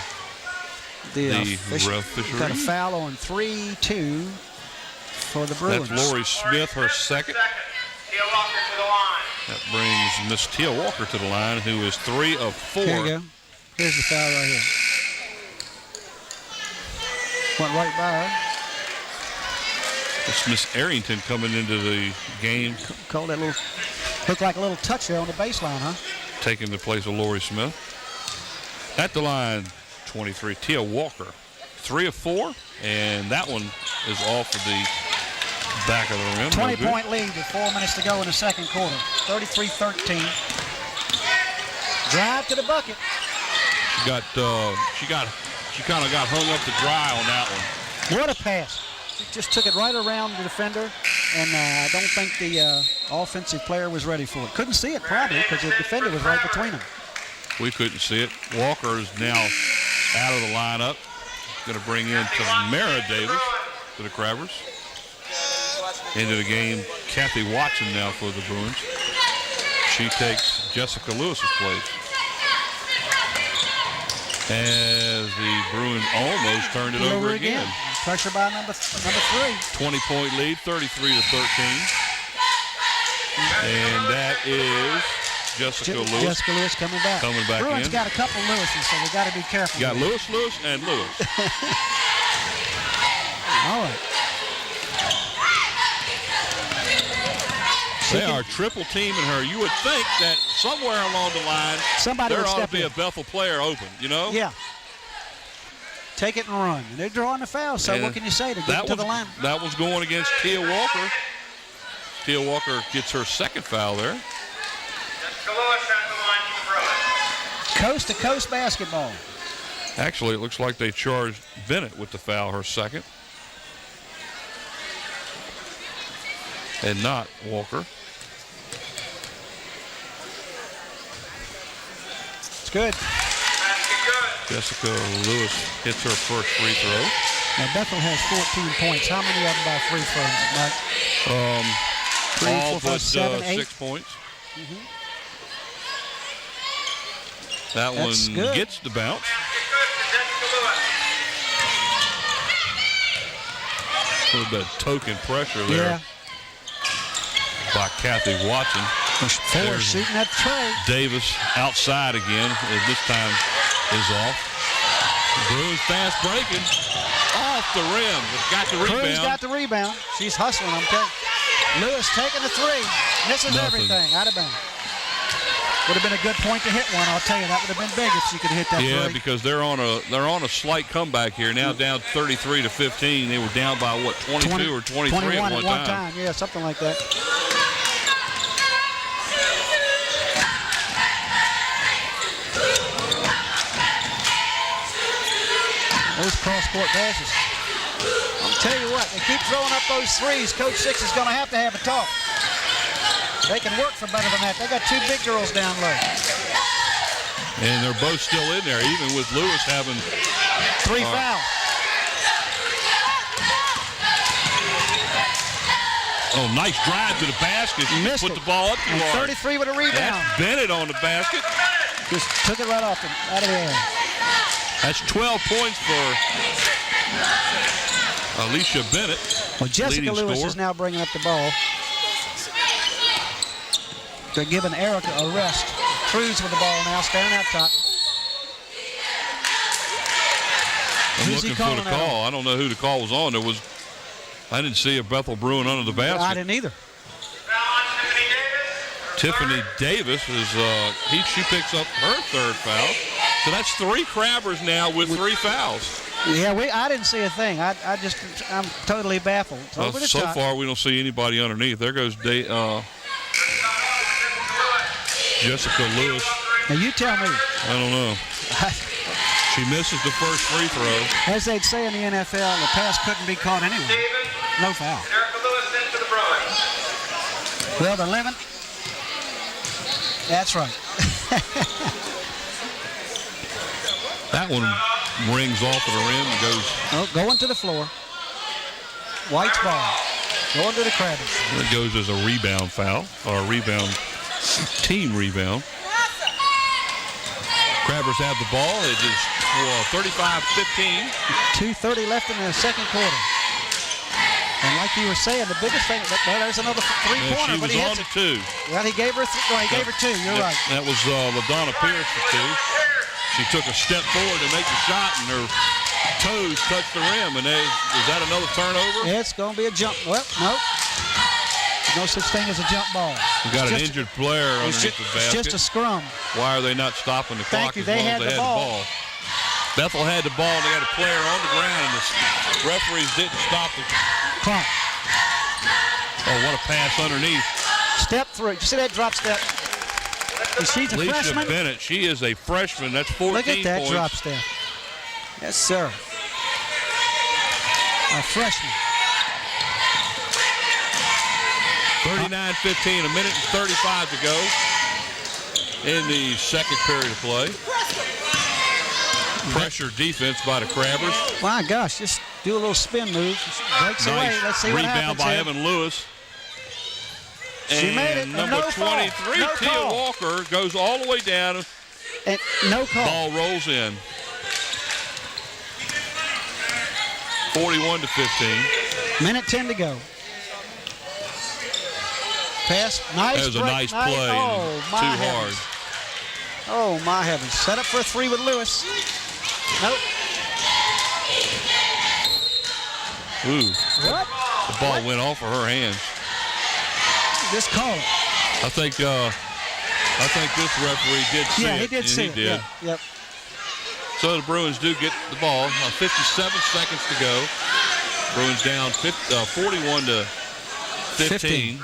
the ref Fishery. Got a foul on 3-2 for the Bruins. That's Lori Smith, her second. Tia Walker to the line. That brings Miss Tia Walker to the line, who is 3 of 4. Here you go. Here's the foul right here. Went right by her. It's Miss Arrington coming into the game. Called that little, looked like a little touch there on the baseline, huh? Taking the place of Lori Smith. At the line, 23, Tia Walker. 3 of 4, and that one is off of the back of the rim. 20-point lead with 4 minutes to go in the second quarter. 33-13. Drive to the bucket. She kind of got hung up to dry on that one. What a pass. She just took it right around the defender, and I don't think the offensive player was ready for it. Couldn't see it probably because the defender was right between them. We couldn't see it. Walker is now out of the lineup. Going to bring in Tamara Davis for the Crabbers. Into the game, Kathy Watson now for the Bruins. She takes Jessica Lewis's place. As the Bruins almost turned it over again. Pressure by number 3. 20-point lead, 33-13. And that is Jessica Lewis. Jessica Lewis coming back. Bruins in. Got a couple Lewises, so they got to be careful. You got Lewis, and Lewis. All right. They are triple teaming her. You would think that somewhere along the line, there ought to be a Bethel player open, you know? Yeah. Take it and run. And they're drawing the foul, so what can you say to get to the line? That was going against Tia Walker. Tia Walker gets her second foul there. Jessica Lewis at the line for the Bruins. Coast-to-coast basketball. Actually, it looks like they charged Bennett with the foul, her second. And not Walker. It's good. Jessica Lewis hits her first free throw. Now Bethel has 14 points. How many of them by free throws, Mike? 3, all 4, 5, 7, 8. 6 points. That one gets the bounce. A little bit of token pressure there by Kathy Watson. There's shooting that tray. Davis outside again. This time is off. Bruins fast breaking. Off the rim. Got the rebound. Cruz got the rebound. She's hustling, I'm telling you. Lewis taking the 3. Misses everything. Out of bounds. Would have been a good point to hit one. I'll tell you, that would have been big if she could hit that 3. Yeah, because they're on a slight comeback here. Now down 33-15. They were down by what, 22 or 23 at one time. Yeah, something like that. Those cross-court passes. I'll tell you what, they keep throwing up those 3s. Coach Six is going to have a talk. They can work for better than that. They got 2 big girls down low. And they're both still in there, even with Lewis having 3 fouls. Oh, nice drive to the basket. Put the ball up. 33 with a rebound. That's Bennett on the basket. Just took it right off out of the air. That's 12 points for Alicia Bennett. Well, Jessica Lewis scorer. is now bringing up the ball. They're giving Erica a rest. Cruz with the ball now, standing out top. I'm Who's he looking for the calling that call. I don't know who the call was on. I didn't see a Bethel Bruin under the basket. I didn't either. Tiffany Davis is she picks up her third foul. So that's 3 Crabbers now with 3 fouls. Yeah, I didn't see a thing. I'm totally baffled. Over the So top. far, we don't see anybody underneath. There goes Jessica Lewis. Now you tell me. I don't know. She misses the first free throw. As they'd say in the NFL, the pass couldn't be caught anyway. No foul. Erica Lewis into the Bruins. Well, the lemon. That's right. That one rings off of the rim and goes. Oh, going to the floor. White's ball. Going to the Crabbers. It goes as a rebound foul, or a team rebound. Crabbers have the ball. It is 35-15. 2:30 left in the second quarter. And like you were saying, the biggest thing, well, there's another three-pointer, She but was he on hits to it. 2. Well, he gave her 2. You're right. That was LaDonna Pierce for 2. She took a step forward to make the shot, and her toes touched the rim. And is that another turnover? It's going to be a jump. Well, nope. No such thing as a jump ball. We got an injured player underneath the basket. It's just a scrum. Why are they not stopping the clock as long as they had the ball? Bethel had the ball, and they got a player on the ground, and the referees didn't stop the clock. Oh, what a pass underneath. Step through. You see that drop step? And she's a freshman. Alicia Bennett, she is a freshman. That's 14 Look at that points. drop step. Yes, sir. A freshman. 39-15, a minute and 35 to go in the second period of play. Pressure defense by the Crabbers. My gosh, just do a little spin move. Breaks away. Let's see what happens. Rebound by here. Evan Lewis. She made it. Number 23, Tia Walker, goes all the way down. And no call. Ball rolls in. 41-15. Minute 10 to go. Pass. Nice. That was a break. nice play. Oh, my Too heavens. hard. Oh, my heavens. Set up for a 3 with Lewis. Nope. Ooh. What? The ball went off of her hands. Just call it. I think this referee did see it. Yeah, he did see it. Did. Yeah, yep. So the Bruins do get the ball. 57 seconds to go. Bruins down 41-15.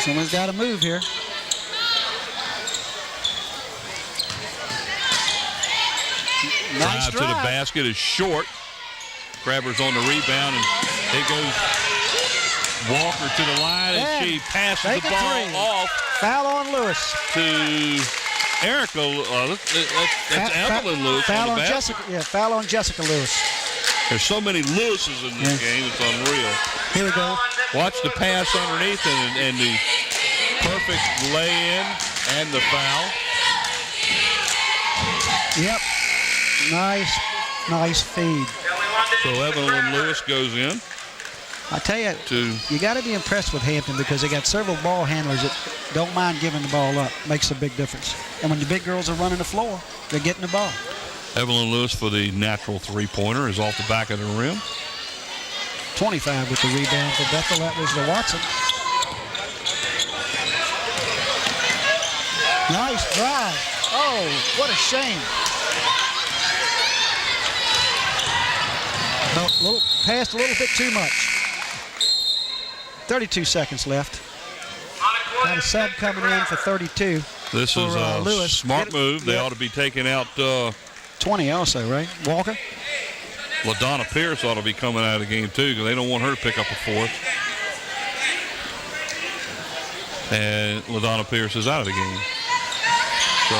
Someone's got to move here. Nice drive to the basket is short. Crabbers on the rebound, and it goes Walker to the line, and she passes the ball off. Foul on Lewis. To Erica. That's Evelyn Lewis foul on the basket. Jessica. Yeah, foul on Jessica Lewis. There's so many Lewises in this game, it's unreal. Here we go. Watch the pass underneath and the perfect lay-in and the foul. Yep. Nice feed. So Evelyn Lewis goes in. I tell you, you got to be impressed with Hampton because they got several ball handlers that don't mind giving the ball up. Makes a big difference. And when the big girls are running the floor, they're getting the ball. Evelyn Lewis for the natural three-pointer is off the back of the rim. 25 with the rebound for Bethel. That was the Watson. Nice drive. Oh, what a shame. No, passed a little bit too much. 32 sequons left. Got a sub coming in for 32. This is a Lewis. smart move. They ought to be taking out 20 also, right? Walker? LaDonna Pierce ought to be coming out of the game, too, because they don't want her to pick up a fourth. And LaDonna Pierce is out of the game. So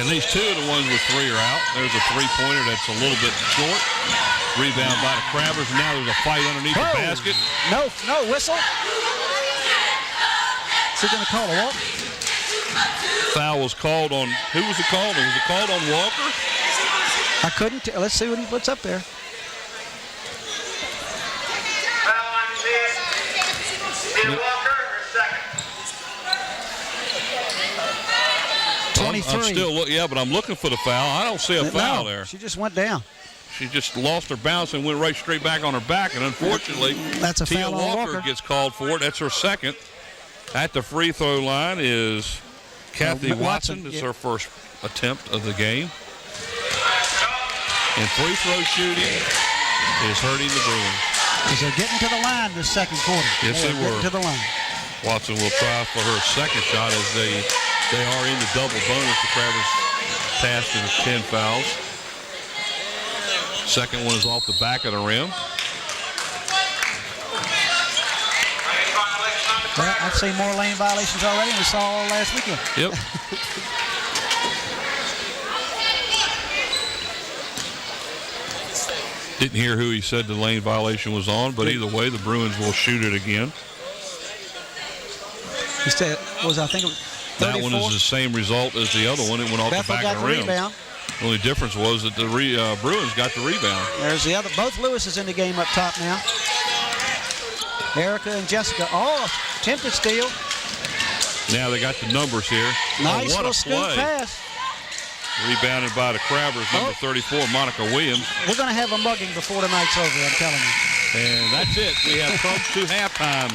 at least 2 of the ones with 3 are out. There's a three-pointer that's a little bit short. Rebound by the Crabbers. Now there's a fight underneath the basket. No whistle. he going to call? A walk? Foul was called on, who was it called on? Was it called on Walker? I couldn't tell. Let's see what he puts up there. Foul on Tia Walker, her second. 23. I'm still, yeah, but I'm looking for the foul. I don't see a foul there. She just went down. She just lost her balance and went right straight back on her back, and unfortunately, that's a Tia foul on Walker gets called for it. That's her second. At the free throw line is Kathy Watson. It's her first attempt of the game. And free throw shooting is hurting the Bruins. Because they're getting to the line this second quarter. Yes, they were. Getting to the line. Watson will try for her second shot as they are in the double bonus. The Crabbers passed in 10 fouls. Second one is off the back of the rim. Well, I've seen more lane violations already than we saw all last weekend. Yep. Didn't hear who he said the lane violation was on, but either way, the Bruins will shoot it again. He said, I think it was 34? That one is the same result as the other one. It went off Bethel the back of the rim. Rebound. The only difference was that the Bruins got the rebound. There's the other. Both Lewis is in the game up top now. Erica and Jessica. Oh, attempted steal. Now they got the numbers here. Nice what little a scoop play. pass. Rebounded by the Crabbers, number 34, Monica Williams. We're going to have a mugging before the night's over, I'm telling you. And that's it. We have come to halftime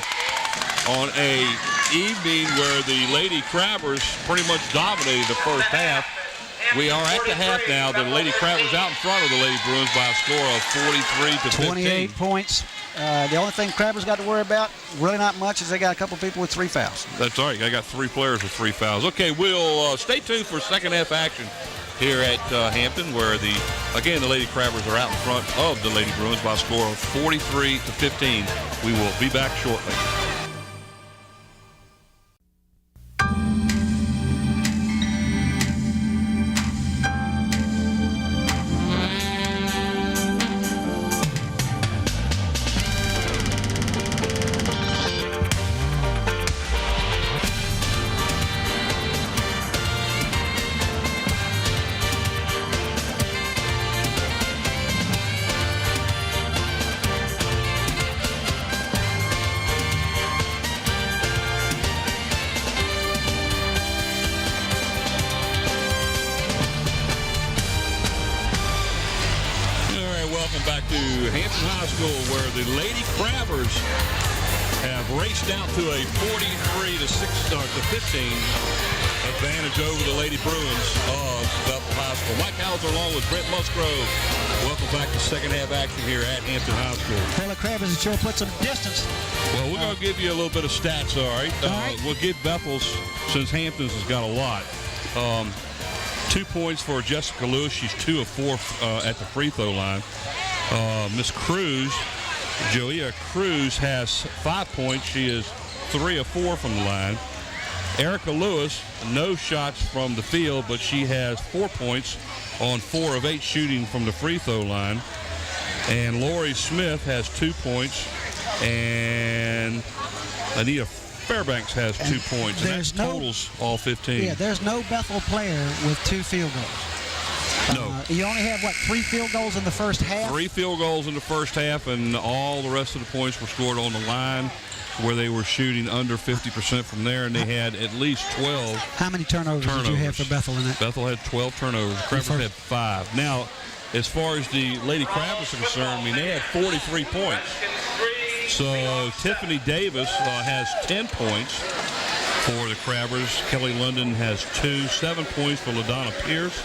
on a evening where the Lady Crabbers pretty much dominated the first half. We are at the half now. The Lady Crabbers out in front of the Lady Bruins by a score of 43-15. 28 points. The only thing Crabbers got to worry about, really not much, is they got a couple people with 3 fouls. That's all right. I got 3 players with 3 fouls. Okay, we'll stay tuned for second half action here at Hampton, where the Lady Crabbers are out in front of the Lady Bruins by a score of 43-15. We will be back shortly. To a 43-15 advantage over the Lady Bruins of Bethel High School. Mike Hauser along with Brent Musgrove. Welcome back to second half action here at Hampton High School. Well, the Crabbers sure put some distance. Well, we're going to give you a little bit of stats, all right? We'll give Bethel's, since Hampton's has got a lot. 2 points for Jessica Lewis. She's 2 of 4 at the free throw line. Miss Cruz, Joia Cruz, has 5 points. She is 3 of 4 from the line. Erica Lewis, no shots from the field, but she has 4 points on 4 of 8 shooting from the free throw line. And Lori Smith has 2 points. And Anita Fairbanks has 2 points. And that totals all 15. Yeah, there's no Bethel player with 2 field goals. No. You only have, 3 field goals in the first half? 3 field goals in the first half, and all the rest of the points were scored on the line where they were shooting under 50% from there, and they had at least 12 How many turnovers did you have for Bethel in that? Bethel had 12 turnovers. The Crabbers had 5. Now, as far as the Lady Crabbers are concerned, they had 43 points. So Tiffany Davis has 10 points for the Crabbers. Kelly London has 2. 7 points for LaDonna Pierce.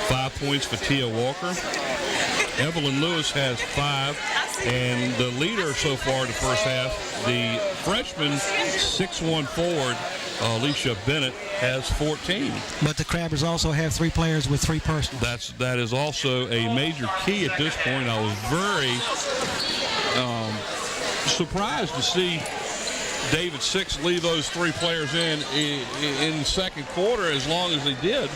5 points for Tia Walker. Evelyn Lewis has 5. And the leader so far in the first half, the freshman 6'1" forward, Alicia Bennett, has 14. But the Crabbers also have 3 players with 3 personals. That is also a major key at this point. I was very surprised to see David Six leave those 3 players in the second quarter as long as they did.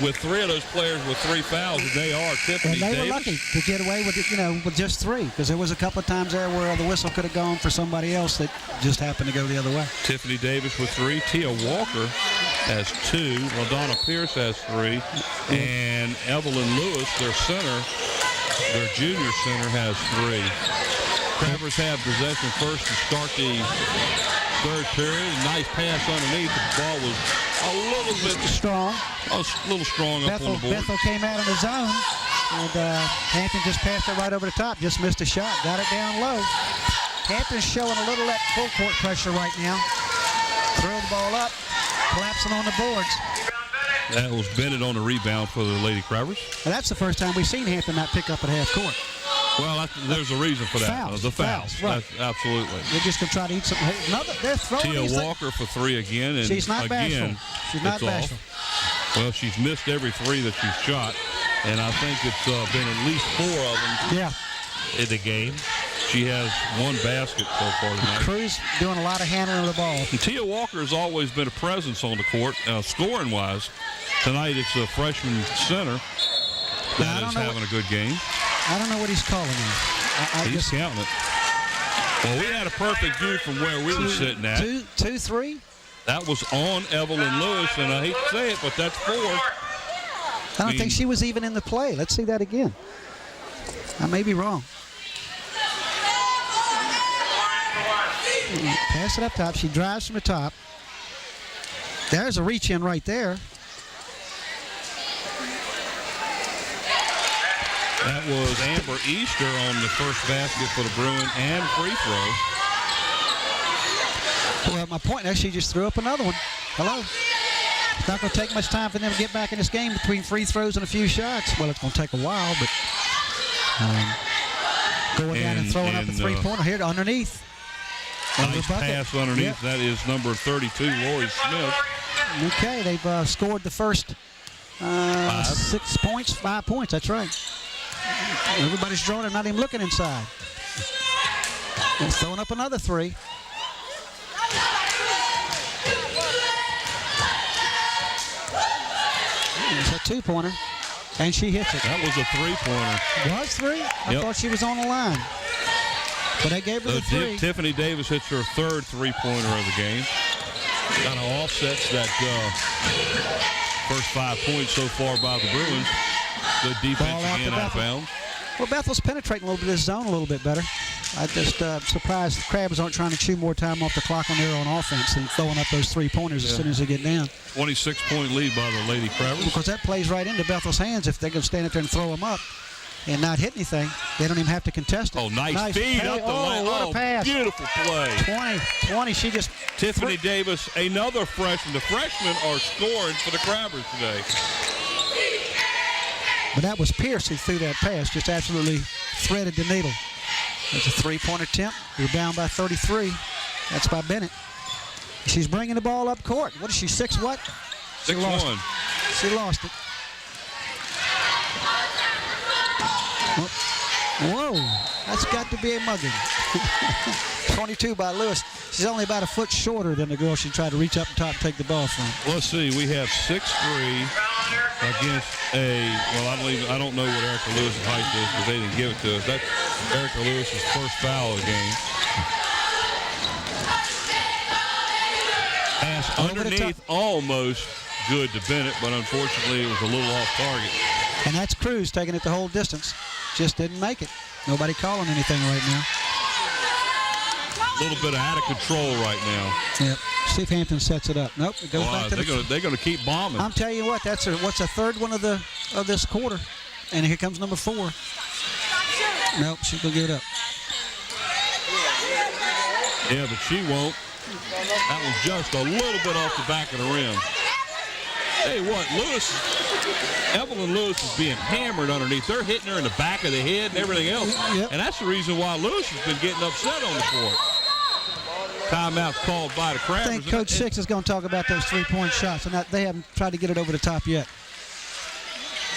with 3 of those players with 3 fouls, they are Tiffany And they Davis. were lucky to get away with it, with just 3, because there was a couple of times there where the whistle could have gone for somebody else that just happened to go the other way. Tiffany Davis with 3. Tia Walker has 2. LaDonna Pierce has 3. And Evelyn Lewis, their center, their junior center, has 3. Travers have possession first to start the third period. Nice pass underneath. The ball was a little bit strong. A little strong up on the board. Bethel came out in the zone, and Hampton just passed it right over the top. Just missed a shot. Got it down low. Hampton's showing a little that full court pressure right now. Throw the ball up, collapsing on the boards. That was Bennett on the rebound for the Lady Crabbers. And that's the first time we've seen Hampton not pick up at half court. Well, there's a reason for that. Fouls. The fouls. Right. Absolutely. They're just going to try to eat something. They're throwing Tia Walker for 3 again. And she's not again, bashful. She's not bashful. Well, she's missed every 3 that she's shot. And I think it's been at least 4 of them in the game. She has 1 basket so far tonight. Cruz doing a lot of handling of the ball. And Tia Walker has always been a presence on the court, scoring-wise. Tonight it's a freshman center that is having a good game. I don't know what he's calling him. He's counting it. Well, we had a perfect view from where we were sitting at. 2-3. That was on Evelyn Lewis, and I hate to say it, but that's 4. I don't think she was even in the play. Let's see that again. I may be wrong. Pass it up top. She drives from the top. There's a reach in right there. That was Amber Easter on the first basket for the Bruins and free throw. Well, my point there, she just threw up another one. Hello. It's not going to take much time for them to get back in this game between free throws and a few shots. Well, it's going to take a while, but going down and throwing up a three-pointer here underneath. Nice pass underneath. Yep. That is number 32, Lori Smith. Okay, they've scored the first 6 points, 5 points. That's right. Everybody's drawing and not even looking inside. And throwing up another 3. It's a 2-pointer, and she hits it. That was a 3-pointer. Was 3? I thought she was on the line. But I gave her the 3. Tiffany Davis hits her 3rd 3-pointer of the game. Kind of offsets that first 5 points so far by the Bruins. Good defense again out of bounds. Well, Bethel's penetrating a little bit of this zone a little bit better. I just surprised the Crabs aren't trying to chew more time off the clock on their own offense and throwing up those 3-pointers as soon as they get down. 26-point lead by the Lady Crabbers. Because that plays right into Bethel's hands if they're going to stand up there and throw them up and not hit anything. They don't even have to contest it. Oh, nice feed up the lane. What a pass. Beautiful play. 20. She just... Tiffany Davis, another freshman. The freshmen are scoring for the Crabbers today. But that was Pierce who threw that pass, just absolutely threaded the needle. That's a 3-point attempt. We're down by 33. That's by Bennett. She's bringing the ball up court. What is she, 6 what? 6'1". She lost it. Whoa, that's got to be a mugging. 22 by Lewis. She's only about a foot shorter than the girl she tried to reach up top and take the ball from. Let's see, we have 6'3" against I don't know what Erica Lewis's height is because they didn't give it to us. That's Erica Lewis's first foul of the game. Pass underneath, almost good to Bennett, but unfortunately it was a little off target. And that's Cruz taking it the whole distance. Just didn't make it. Nobody calling anything right now. A little bit out of control right now. Yep. See if Hampton sets it up. Nope. It goes back to they're going to keep bombing. I'm telling you what. That's what's a third one of this quarter, and here comes number 4. Nope. She's gonna give it up. Yeah, but she won't. That was just a little bit off the back of the rim. Hey, what? Evelyn Lewis is being hammered underneath. They're hitting her in the back of the head and everything else. Yep. And that's the reason why Lewis has been getting upset on the court. Timeout called by the Crabbers. I think Coach Six is going to talk about those 3-point shots, and they haven't tried to get it over the top yet.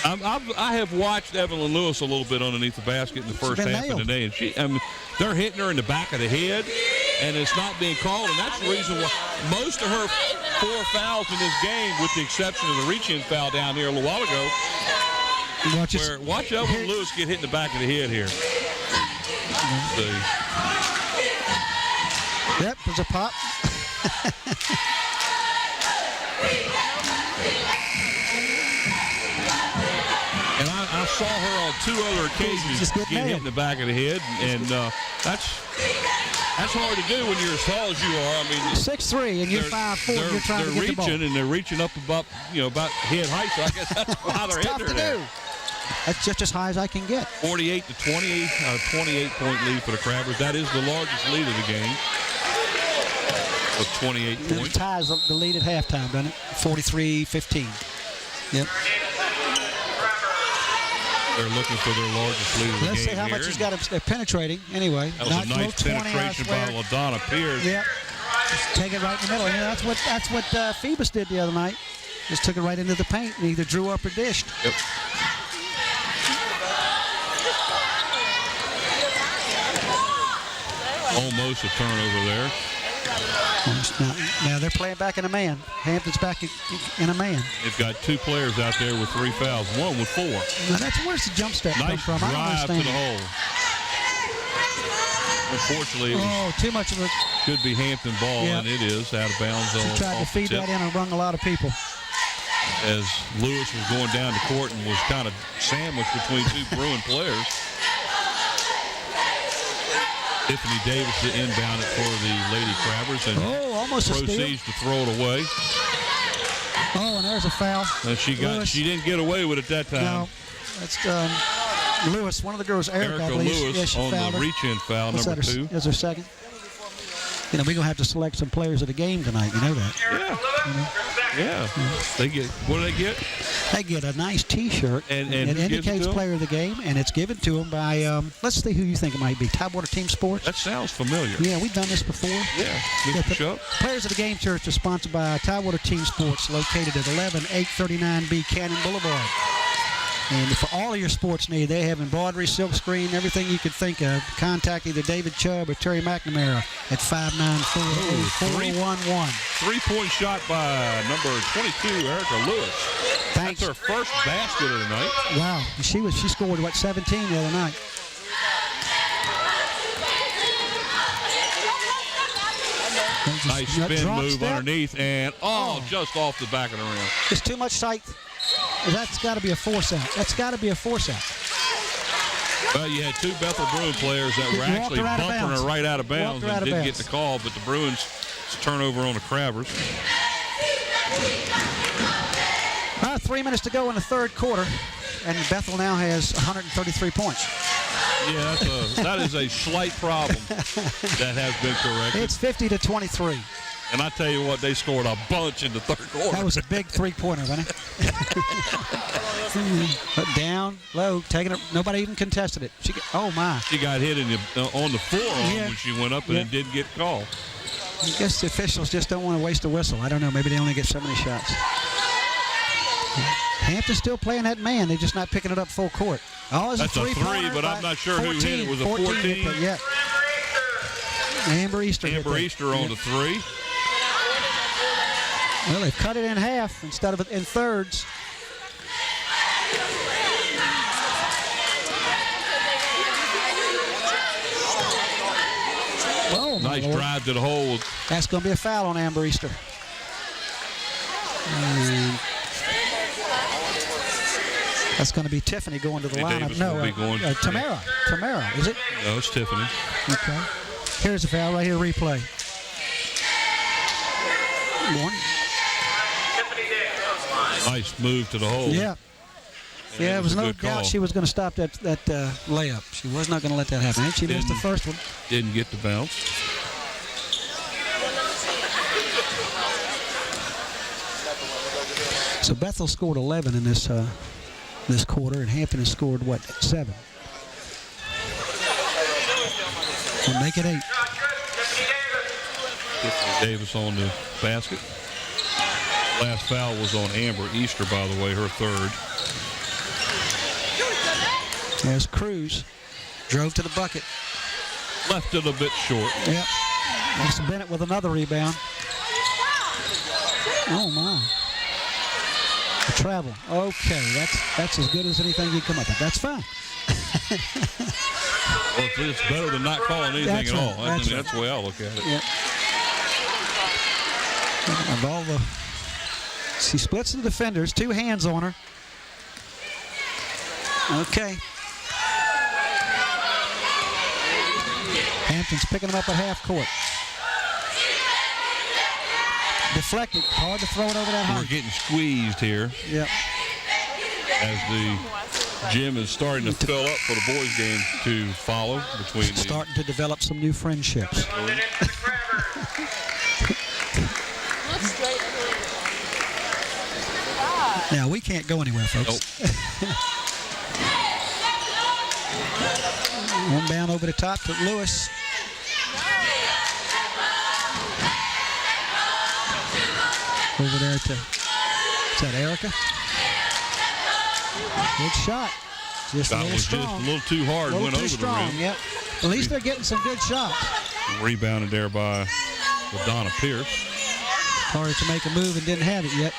I have watched Evelyn Lewis a little bit underneath the basket in the first half of the day, and they're hitting her in the back of the head and it's not being called, and that's the reason why most of her 4 fouls in this game, with the exception of the reach-in foul down here a little while ago. Watch out when Lewis get hit in the back of the head here. See. Yep, there's a pop. And I saw her on 2 other occasions get hit in the back of the head, and that's hard to do when you're as tall as you are. I mean, 6'3", and you're 5'4". You're trying to get the ball. They're reaching up about head height. So I guess that's why they're hitting her there. That's just as high as I can get. 48 to 20, 28-point lead for the Crabbers. That is the largest lead of the game, with 28 points. It ties the lead at halftime, doesn't it? 43-15. Yep. They're looking for their largest lead of the game. Let's see how much he's got. They're penetrating anyway. That was a nice penetration by LaDonna Pierce. Yep. Just take it right in the middle. That's what Phoebus did the other night. Just took it right into the paint and either drew up or dished. Yep. Almost a turnover there. Now they're playing back in a man. Hampton's back in a man. They've got 2 players out there with 3 fouls, one with 4. Now where's the jump step come from? Nice I don't drive to understand. the hole. Unfortunately, it too much of it. Could be Hampton ball, and it is out of bounds. She tried to feed that in and rung a lot of people. As Lewis was going down the court and was kind of sandwiched between 2 Bruin players. Tiffany Davis to inbound it for the Lady Crabbers, and almost proceeds to throw it away. And there's a foul. She didn't get away with it that time. No, that's Lewis, one of the girls, Erica Lewis on the reach-in foul, number 2. Is her second. We're going to have to select some players of the game tonight. You know that. Yeah. They get, what do they get? They get a nice T-shirt. And it indicates player of the game, and it's given to them by, let's see who you think it might be. Tidewater Team Sports? That sounds familiar. Yeah, we've done this before. Yeah. Mr. Players of the Game shirts are sponsored by Tidewater Team Sports, located at 11839B Cannon Boulevard. And for all of your sports need, they have embroidery, silk screen, everything you could think of. Contact either David Chubb or Terry McNamara at 594-411. 3-point shot by number 22, Erica Lewis. Thanks. That's her first basket of the night. Wow. She scored, 17 the other night. Nice spin move underneath, and just off the back of the rim. It's too much tight. That's got to be a force out. Well, you had 2 Bethel Bruin players that were actually bumping her right out of bounds and didn't get the call, but the Bruins turnover on the Crabbers. 3 minutes to go in the third quarter, and Bethel now has 133 points. Yeah, that is a slight problem that has been corrected. It's 50-23. And I tell you what, they scored a bunch in the third quarter. That was a big 3-pointer, wasn't it? Down, low, taking it. Nobody even contested it. She got hit on the forearm when she went up and it didn't get called. I guess the officials just don't want to waste a whistle. I don't know. Maybe they only get so many shots. Hampton's still playing that man. They're just not picking it up full court. That's a 3, but I'm not sure 14, who hit it. Was a 14? Yeah. Amber Easter on the 3. Well, they've cut it in half instead of in thirds. Nice drive to the hole. That's going to be a foul on Amber Easter. And that's going to be Tiffany going to the lineup. Tamara. Tamara, is it? No, it's Tiffany. Okay. Here's the foul right here, replay. Nice move to the hole. Yeah. Yeah, there was no doubt she was going to stop that layup. She was not going to let that happen. And she missed the first one. Didn't get the bounce. So Bethel scored 11 in this quarter, and Hampton has scored, 7? We'll make it 8. Tiffany Davis on the basket. Last foul was on Amber Easter, by the way, her 3rd. There's Cruz. Drove to the bucket. Left it a bit short. Yep. Mason Bennett with another rebound. Oh, my. The travel. Okay, that's as good as anything you come up with. That's fine. Well, it's better than not calling anything at all. That's the way I look at it. Yep. Of all the, she splits the defenders, 2 hands on her. Okay. Hampton's picking them up at half court. Deflected, hard to throw it over that high. We're getting squeezed here. Yep. As the gym is starting to fill up for the boys' game to follow between starting to develop some new friendships. Now, we can't go anywhere, folks. Nope. One down over the top to Lewis. Over there to, is that Erica? Good shot. Just a little strong. Just a little too hard. Went over the rim. Yep. At least they're getting some good shots. Rebounded there by Donna Pierce. Hard to make a move and didn't have it yet.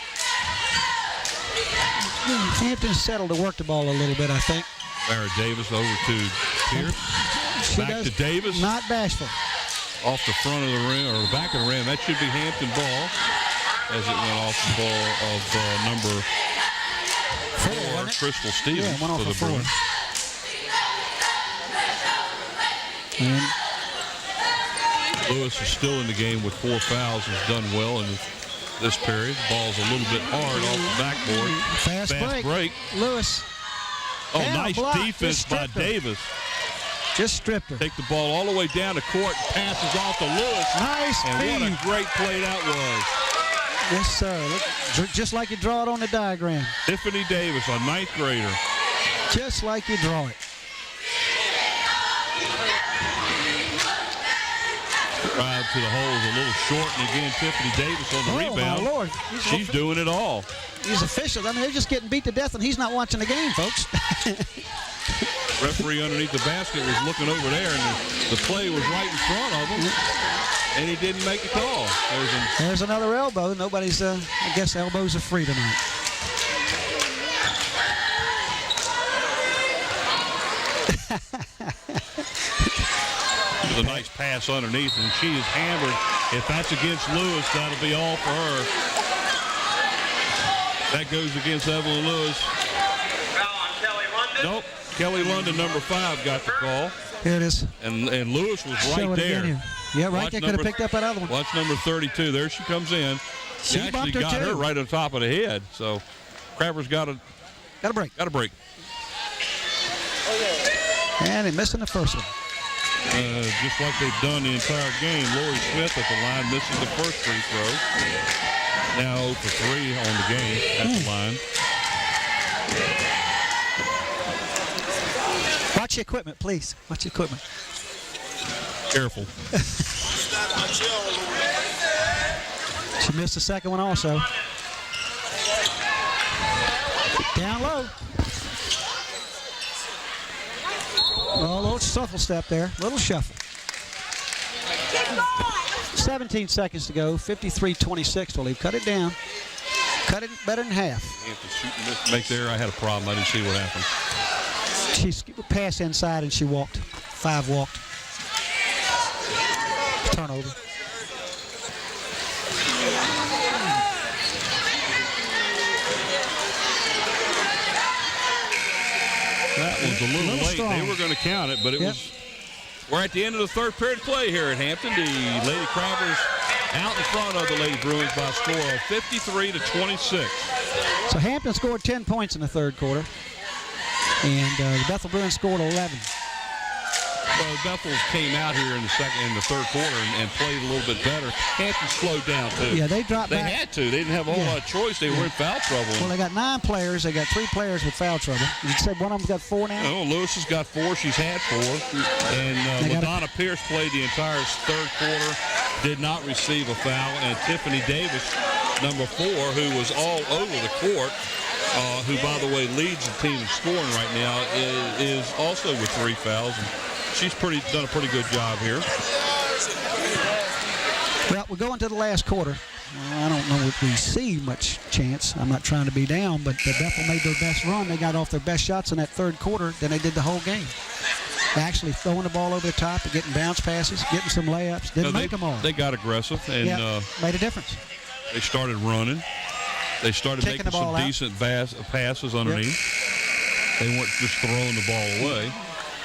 Hampton settled to work the ball a little bit, I think. Barrett Davis over to Pierce. Back to Davis. Not bashful. Off the front of the rim, or the back of the rim. That should be Hampton ball. As it went off the ball of number 4, Crystal Stevens, yeah, went off for the Bruins. And Lewis is still in the game with 4 fouls. Has done well in this period. Ball's a little bit hard off the backboard. Fast break. Lewis. Oh, nice defense by Davis. Just stripped her. Take the ball all the way down the court. Passes off to Lewis. Nice and feed. What a great play that was. Yes, sir. Look, just like you draw it on the diagram. Tiffany Davis, a 9th grader. Just like you draw it. Drive to the hole is a little short, and again, Tiffany Davis on the rebound. My Lord. She's doing it all. These officials, I mean, they're just getting beat to death, and he's not watching the game, folks. Referee underneath the basket was looking over there, and the play was right in front of him, and he didn't make the call. There's another elbow. Nobody's, I guess elbows are free tonight. A nice pass underneath, and she is hammered. If that's against Lewis, that'll be all for her. That goes against Evelyn Lewis. Nope. Kelly London, number 5, got the call. Here it is. And Lewis was right there. Yeah, right there. Could have picked up that other one. Watch number 32. There she comes in. She actually got her right on top of the head. So Crabber's got a break. Got a break. And he missing the first one. Just like they've done the entire game. Lori Smith at the line misses the first free throw. Now 0 for 3 on the game at the line. Watch your equipment, please. Watch your equipment. Careful. She missed the second one also. Down low. Oh, a little shuffle step there. Little shuffle. 17 seconds to go. 53-26 to leave. Cut it down. Cut it better than half. Make there. I had a problem. I didn't see what happened. She passed inside and she walked. 5 walked. Turnover. That was a little late. Strong. They were going to count it, but it was. We're at the end of the third period play here at Hampton. The Lady Crabbers out in front of the Lady Bruins by a score of 53-26. So Hampton scored 10 points in the third quarter, and the Bethel Bruins scored 11. Well, Bethel came out here in the third quarter and played a little bit better. Hampton slowed down too. Yeah, they dropped back. They had to. They didn't have a whole lot of choice. They were in foul trouble. Well, they got 9 players. They got 3 players with foul trouble. You said one of them's got 4 now? No, Lewis has got 4. She's had 4. And LaDonna Pierce played the entire third quarter, did not receive a foul. And Tiffany Davis, number 4, who was all over the court, who, by the way, leads the team in scoring right now, is also with 3 fouls. And she's done a pretty good job here. Well, we're going to the last quarter. Well, I don't know if we see much chance. I'm not trying to be down, but Bethel made their best run. They got off their best shots in that third quarter than they did the whole game. Actually throwing the ball over the top and getting bounce passes, getting some layups. Didn't make them all. They got aggressive and made a difference. They started running. They started Kicking making some decent passes underneath. They weren't just throwing the ball away.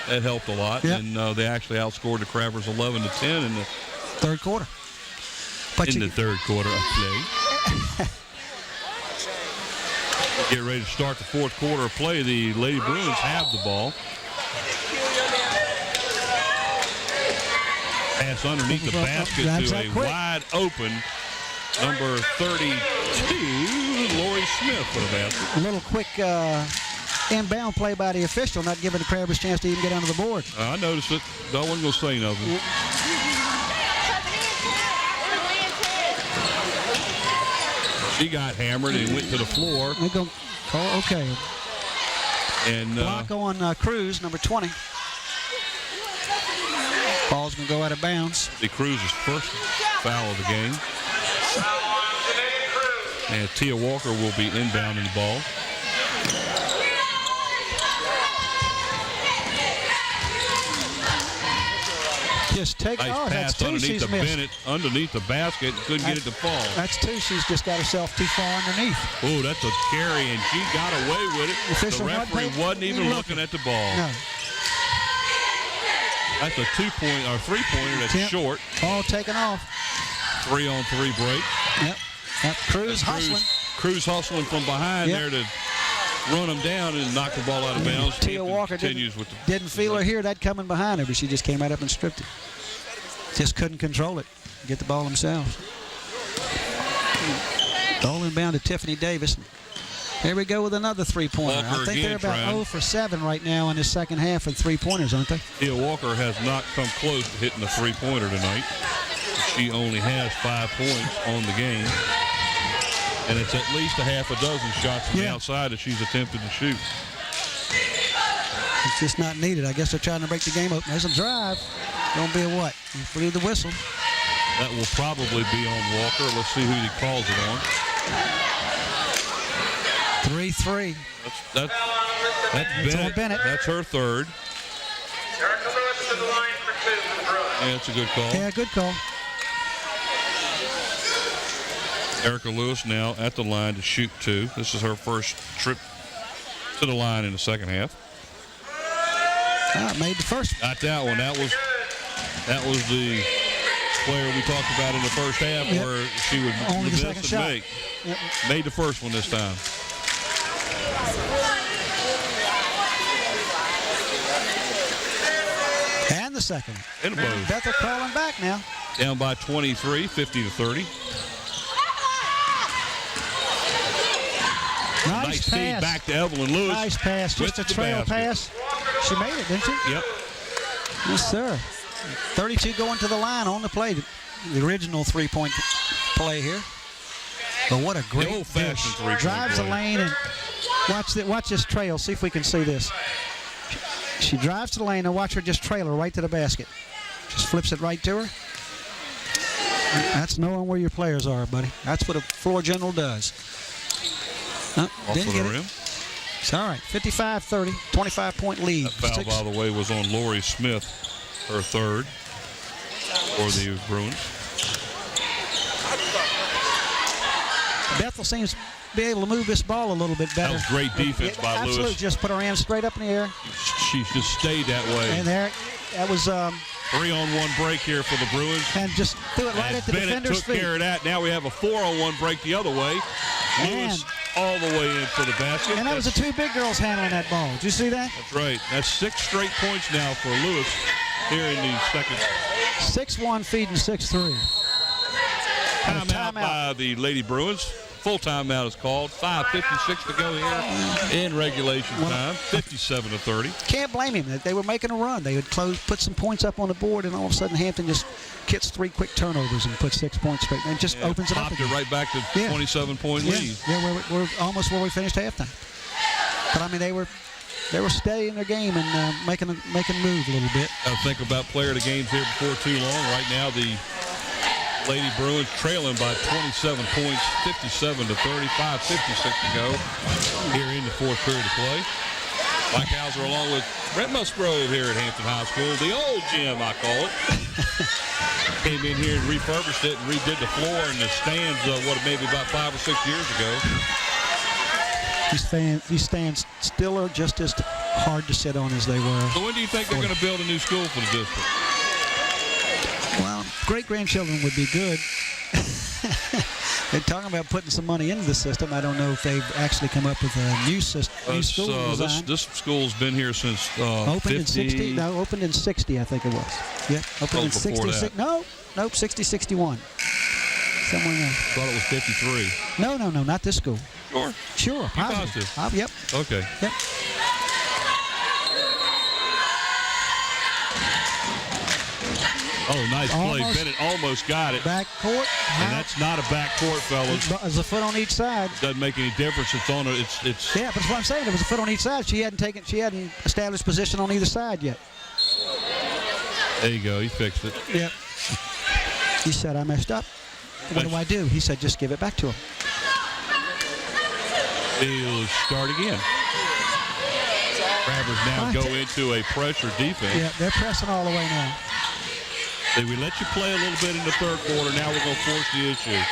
That helped a lot. And they actually outscored the Crabbers 11-10 in the third quarter. But the third quarter of play. Get ready to start the fourth quarter of play. The Lady Bruins have the ball. Pass underneath the basket to a wide open number 32, Lori Smith for the basket. A little quick inbound play by the official, not giving the Crabbers a chance to even get under the board. I noticed it. I wasn't going to say nothing. She got hammered and went to the floor. They're going to call, okay. And block on Cruz, number 20. Ball's going to go out of bounds. The Cruz's first foul of the game. And Tia Walker will be inbounding the ball. Just take nice that's pass two underneath she's the missed. Bennett, underneath the basket, couldn't get it to fall. That's two. She's just got herself too far underneath. Oh, that's a carry, and she got away with it. The referee wasn't even looking at the ball. No. That's a three-pointer that's short. Ball taken off. 3-on-3 break. Yep. Cruz hustling. Cruz hustling from behind there to run them down and knock the ball out of bounds. Tia Walker didn't feel her here, that coming behind her, but she just came right up and stripped it. Just couldn't control it. Get the ball themselves. Ball inbound to Tiffany Davis. Here we go with another three-pointer. I think they're about 0 for 7 right now in the second half of three-pointers, aren't they? Tia Walker has not come close to hitting a three-pointer tonight. She only has 5 points on the game. And it's at least a half a dozen shots from the outside that she's attempted to shoot. It's just not needed. I guess they're trying to break the game open. There's a drive. Going to be a what? You blew the whistle. That will probably be on Walker. Let's see who he calls it on. 3-3. That's Bennett. That's her third. Erica Lewis to the line for 2 for the Bruins. Yeah, it's a good call. Yeah, good call. Erica Lewis now at the line to shoot 2. This is her first trip to the line in the second half. Made the first. Not that one. That was the player we talked about in the first half where she would only the miss second shot. Make. Made the first one this time. And the second. In both. Bethel crawling back now. Down by 23, 50-30. Nice feed back to Evelyn Lewis. Nice pass, just a trail pass. She made it, didn't she? Yep. Yes, sir. 32 going to the line on the play. The original three-point play here. But what a great old-fashioned three-point drives play. the lane and watch this trail. See if we can see this. She drives to the lane and watch her just trail her right to the basket. Just flips it right to her. That's knowing where your players are, buddy. That's what a floor general does. Didn't get it. It's all right. 55-30, 25-point lead. That foul, by the way, was on Lori Smith, her third for the Bruins. Bethel seems to be able to move this ball a little bit better. That was great defense by Lewis. Absolutely, just put her hands straight up in the air. She just stayed that way. And there, that was 3-on-1 break here for the Bruins. and just threw it right at the defender's feet. Bennett took care of that. Now we have a 4-on-1 break the other way. Lewis all the way in for the basket. And that was the two big girls handling that ball. Did you see that? That's right. That's 6 straight points now for Lewis here in the second. 6-1 feeding 6-3. Timeout by the Lady Bruins. Full timeout is called. 5:56 to go here in regulation time. 57-30. Can't blame him. They were making a run. They would put some points up on the board, and all of a sudden Hampton just gets 3 quick turnovers and puts 6 points straight, and just opens it up again. Popped it right back to 27-point lead. Yeah, we're almost where we finished halftime. But I mean, they were steady their game and making a move a little bit. Got to think about player of the games here before too long. Right now, the Lady Bruins trailing by 27 points, 57 to 35, 56 to go here in the fourth period of play. Mike Hauser along with Brent Musgrove here at Hampton High School, the old gym, I call it. Came in here and refurbished it and redid the floor and the stands, maybe about 5 or 6 years ago. These stands still are just as hard to sit on as they were. So when do you think they're going to build a new school for the district? Well, great-grandchildren would be good. They're talking about putting some money into the system. I don't know if they've actually come up with a new system, new school design. This school's been here since opened 50. in 60. No, opened in 60, I think it was. Yeah, opened in 66. Nope, 60, 61. Somewhere in there. Thought it was 53. No, not this school. Sure, positive. Yep. Okay. Yep. Oh, nice play. Bennett almost got it. Back court. And that's not a back court, fellas. There's a foot on each side. Doesn't make any difference. It's on it. It's. Yeah, but that's what I'm saying. There was a foot on each side. She hadn't established position on either side yet. There you go. He fixed it. Yep. He said, I messed up. What do I do? He said, just give it back to him. He'll start again. Travers now go into a pressure defense. Yeah, they're pressing all the way now. We let you play a little bit in the third quarter. Now we're going to force the issue.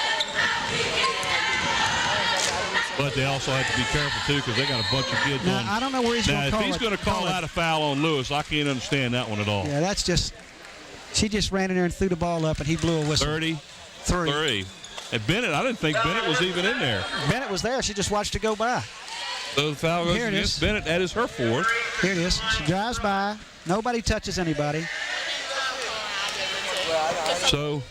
But they also have to be careful, too, because they got a bunch of kids on. I don't know where he's going to call it. Now, if he's going to call out a foul on Lewis, I can't understand that one at all. Yeah, that's just – she just ran in there and threw the ball up, and he blew a whistle. 33. And Bennett, I didn't think Bennett was even in there. Bennett was there. She just watched it go by. So the foul goes against Bennett. That is her fourth. Here it is. She drives by. Nobody touches anybody. So,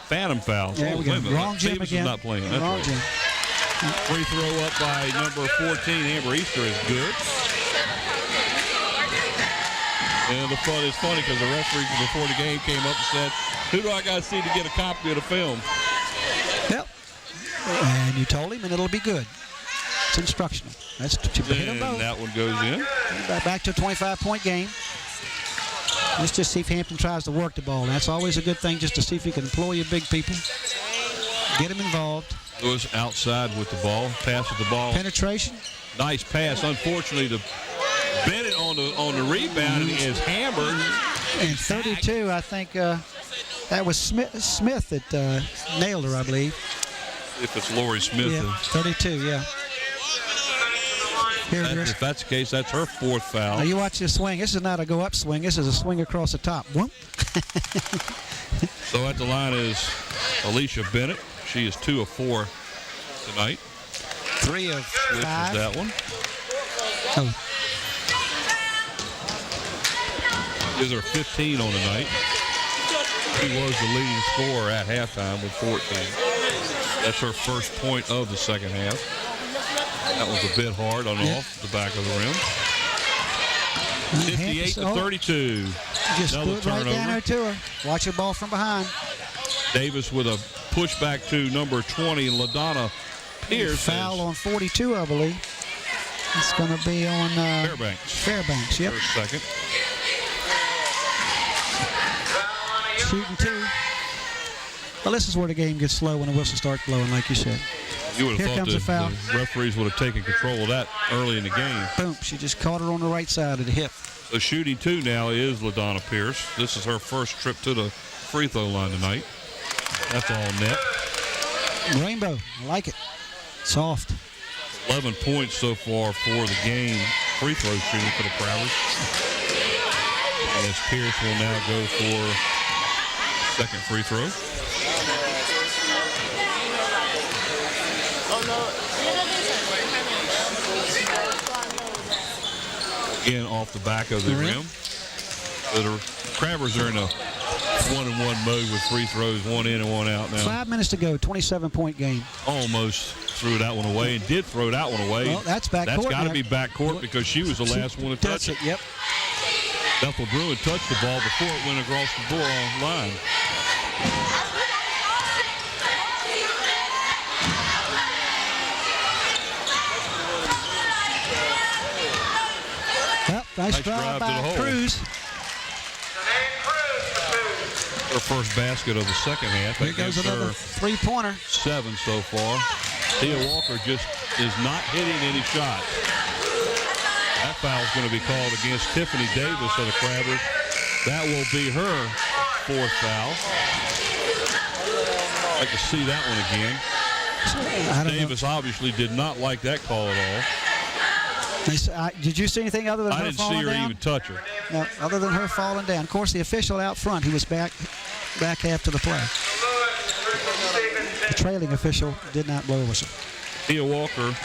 phantom fouls. Yeah, we go. Wrong gym again. Not playing. That's Wrong right. gym. Free throw up by number 14, Amber Easter, is good. And it's funny because the referee before the game came up and said, who do I got to see to get a copy of the film? Yep. And you told him, and it'll be good. It's instructional. That's hit them both. And that one goes in. Back to a 25-point game. Let's just see if Hampton tries to work the ball. That's always a good thing, just to see if you can employ your big people. Get them involved. Lewis outside with the ball. Passes the ball. Penetration. Nice pass. Unfortunately, to Bennett on the rebound, and he is hammered. And 32, I think that was Smith that nailed her, I believe. If it's Lori Smith. Yeah, 32, yeah. Here it is. If that's the case, that's her fourth foul. Now you watch this swing. This is not a go-up swing. This is a swing across the top. Whoop. So at the line is Alicia Bennett. She is 2 of 4 tonight. 3 of 5. That one. Oh. Is her 15 on the night. She was the leading scorer at halftime with 14. That's her first point of the second half. That was a bit hard on off the back of the rim. 58 to 32. Just Another stood right down there to her. Watch the ball from behind. Davis with a pushback to number 20, LaDonna Pierce. Foul on 42, I believe. It's going to be on Fairbanks, yep. First second. Shooting 2. Well, this is where the game gets slow when the whistle starts blowing, like you said. You would have Here thought comes a foul. the referees would have taken control of that early in the game. Boom. She just caught her on the right side of the hip. So shooting 2 now is LaDonna Pierce. This is her first trip to the free throw line tonight. That's all net. Rainbow. I like it. Soft. 11 points so far for the game. Free throw shooting for the Prowlers. As Pierce will now go for second free throw. Again, off the back of the rim. So the Crabbers are in a 1-and-1 mode with free throws, 1 in and 1 out now. 5 minutes to go, 27-point game. Almost threw that one away and did throw that one away. Well, that's back That's court. got to be back court because she was the last one to touch it. Yep. Bethel Bruin touched the ball before it went across the floor on line. Well, nice drive by Cruz. Her first basket of the second half. Here goes another three-pointer. 7 so far. Tia Walker just is not hitting any shots. That foul is going to be called against Tiffany Davis of the Crabbers. That will be her 4th foul. I'd like to see that one again. Davis obviously did not like that call at all. Did you see anything other than her falling down? I didn't see her even touch her. No, other than her falling down. Of course, the official out front, he was back after the play. The trailing official did not blow a whistle. Tia Walker.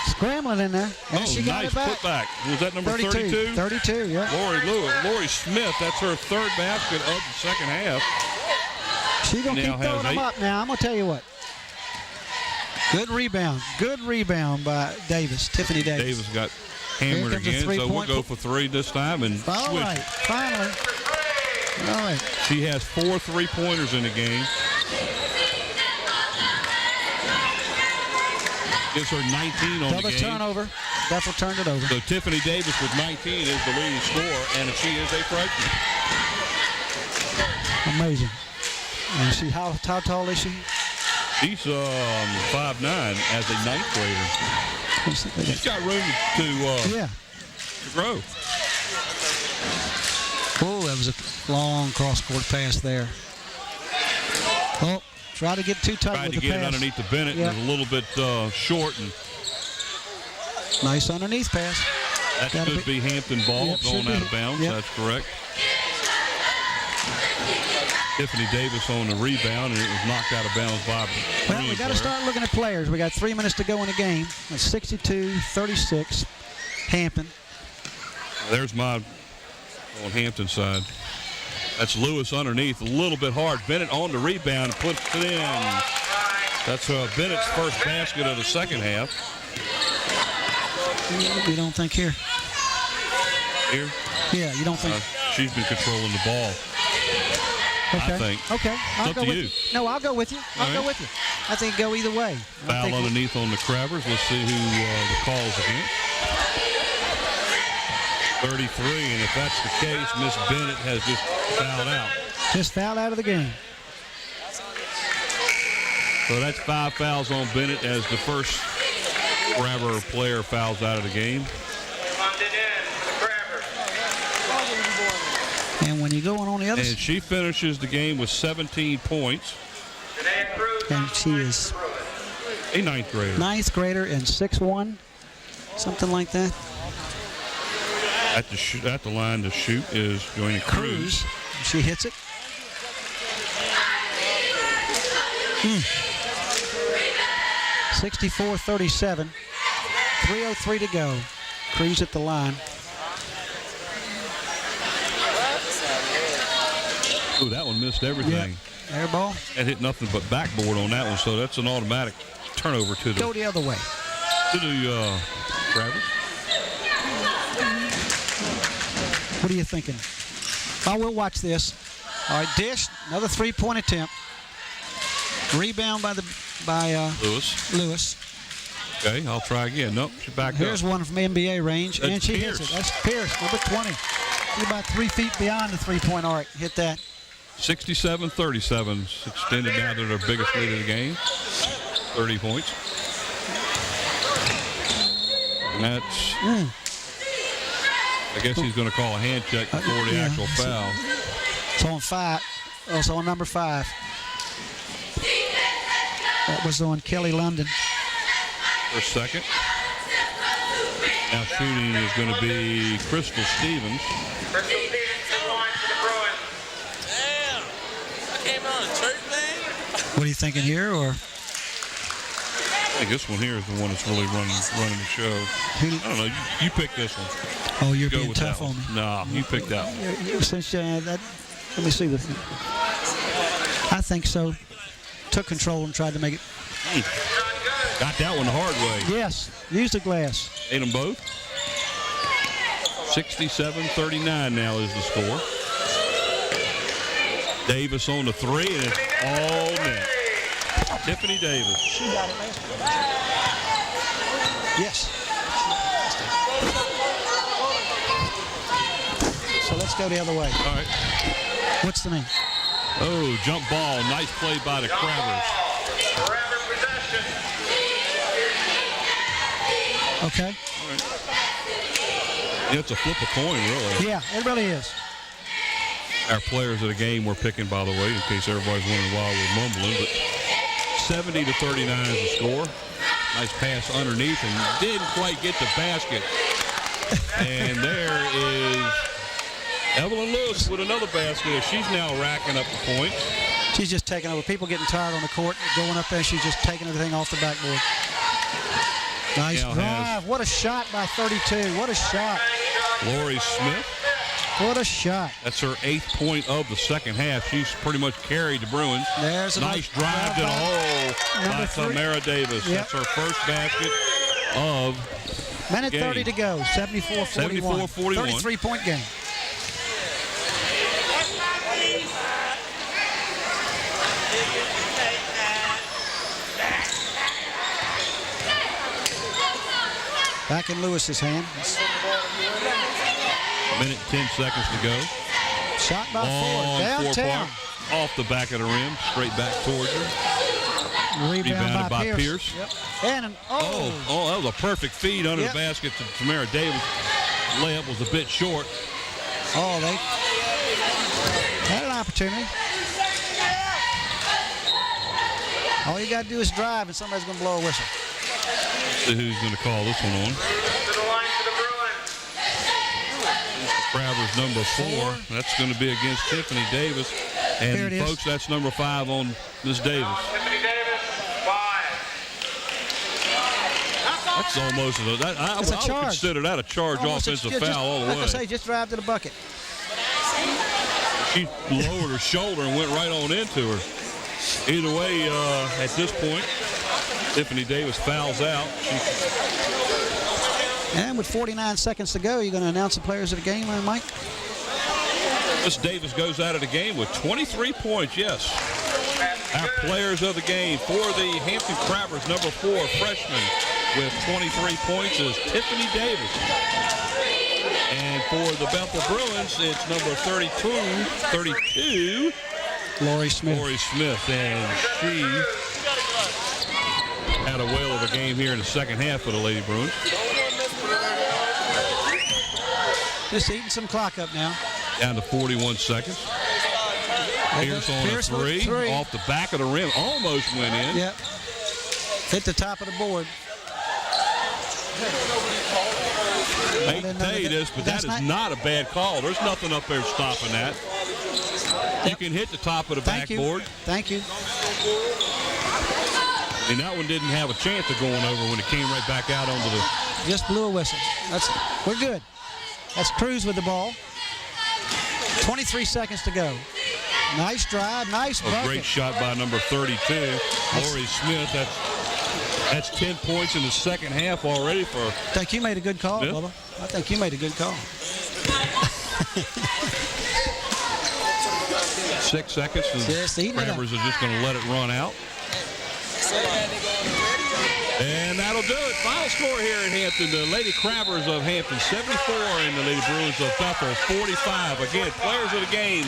Scrambling in there. And she got nice it back. putback. Was that number 32? 32, yeah. Lori Smith, that's her 3rd basket of the second half. She's going to keep throwing them up now. I'm going to tell you what. Good rebound. Good rebound by Davis, Tiffany Davis. Davis got hammered again, so we'll go for 3 this time and all switch. Right, finally. All right. She has 4 3-pointers in the game. Gives her 19 on the game. Turnover. Bethel turned it over. So Tiffany Davis with 19 is the leading scorer, and she is a freshman. Amazing. And how tall is she? She's 5'9" as a 9th grader. She's got room to grow. Oh, that was a long cross-court pass there. Oh, try to get too tight with the pass. Tried to get it underneath the Bennett. Yeah. And a little bit short. And nice underneath pass. that should be Hampton ball going out of bounds. Yep. That's correct. Tiffany Davis on the rebound, and it was knocked out of bounds by Well, we got to start looking at players. We got 3 minutes to go in the game. It's 62-36, Hampton. There's my on Hampton side. That's Lewis underneath, a little bit hard. Bennett on the rebound, puts it in. That's Bennett's first basket of the second half. You don't think here? Here? Yeah, you don't think? She's been controlling the ball. Okay. I think. Okay. I'll go with you. No, I'll go with you. I'll go with you. I think go either way. Foul underneath on the Crabbers. Let's see who the call's against. 33, and if that's the case, Miss Bennett has just fouled out. Just fouled out of the game. So that's 5 fouls on Bennett as the first Crabber player fouls out of the game. And when you go on the other side. And she finishes the game with 17 points. And she is a 9th grader. 9th grader and 6'1", something like that. At the line to shoot is going to Cruz. She hits it. 64-37. 3:03 to go. Cruz at the line. Ooh, that one missed everything. Yep. Air ball. That hit nothing but backboard on that one, so that's an automatic turnover to the. Go the other way. To the Crabbers. What are you thinking? Oh, we'll watch this. All right, dish. Another 3-point attempt. Rebound by Lewis. Okay, I'll try again. Nope, she's back up. Here's one from NBA range, That's and she Pierce. hits it. That's Pierce, number 20. She's about 3 feet beyond the 3-point arc. Hit that. 67-37. It's extended now to their biggest lead of the game. 30 points. And that's. I guess he's going to call a hand check before the actual foul. It's on 5. Oh, it's on number 5. That was on Kelly London. For second. Now shooting is going to be Crystal Stevens. Crystal Stevens in line for the Bruins. Damn! I came on a church thing. What are you thinking here, or? I think this one here is the one that's really running the show. I don't know. You pick this one. Oh, you're Go being with tough that one. on me. No, you pick that one. Since that, let me see this. I think so. Took control and tried to make it. Got that one the hard way. Yes, use the glass. Ate them both. 67-39 now is the score. Davis on the three, and it's all net. Tiffany Davis. She got it last year. Yes. So let's go the other way. All right. What's the name? Oh, jump ball. Nice play by the Crabbers. Crabber possession. Okay. All right. Yeah, it's a flip a coin, really. Yeah, it really is. Our players of the game we're picking, by the way, in case everybody's wondering why we're mumbling, but 70-39 is the score. Nice pass underneath and didn't quite get the basket. And there is Evelyn Lewis with another basket. She's now racking up the points. She's just taking over. People getting tired on the court, going up there. She's just taking everything off the backboard. Nice Now drive. What a shot by 32. What a shot. Lori Smith. What a shot. That's her 8th point of the second half. She's pretty much carried the Bruins. There's a nice drive to the hole by Tamara Davis. Yep. That's her first basket of minute game. 30 to go. 74-41. 74-41. 33-point game. Back in Lewis's hand. Minute 10 seconds to go. Shot by Ford. Downtown. Off the back of the rim, straight back towards her. Rebounded by Pierce. Yep. And that was a perfect feed under the basket to Tamara Davis. Layup was a bit short. Oh, they had an opportunity. All you got to do is drive, and somebody's going to blow a whistle. See who's going to call this one on. To the line for the Bruins. Crabbers number 4. That's going to be against Tiffany Davis. And Here it is. folks, that's number 5 on Miss Davis. Tiffany Davis, 5. That's almost I It's a would charge. consider that a charge offensive foul all the like way. I say, just drive to the bucket. She lowered her shoulder and went right on into her. Either way, at this point, Tiffany Davis fouls out. And with 49 seconds to go, you're going to announce the players of the game, Mike? Miss Davis goes out of the game with 23 points, yes. Our players of the game for the Hampton Crabbers, number 4 freshman with 23 points is Tiffany Davis. And for the Bethel Bruins, it's number 32, Lori Smith. Lori Smith, and she had a whale of a game here in the second half for the Lady Bruins. Just eating some clock up now. Down to 41 seconds. Pierce on a three off the back of the rim. Almost went in. Yep. Hit the top of the board. I hate to tell you this, but that is not a bad call. There's nothing up there stopping that. You can hit the top of the backboard. Thank you. And that one didn't have a chance of going over when it came right back out onto the... Just blew a whistle. We're good. That's Cruz with the ball. 23 seconds to go. Nice drive, nice bucket. A great shot by number 32, Lori Smith. That's 10 points in the second half already for... I think you made a good call, Smith. Bubba. I think you made a good call. 6 seconds, and the Crabbers are just going to let it run out. And that'll do it. Final score here in Hampton. The Lady Crabbers of Hampton 74 and the Lady Bruins of Bethel 45. Again, players of the game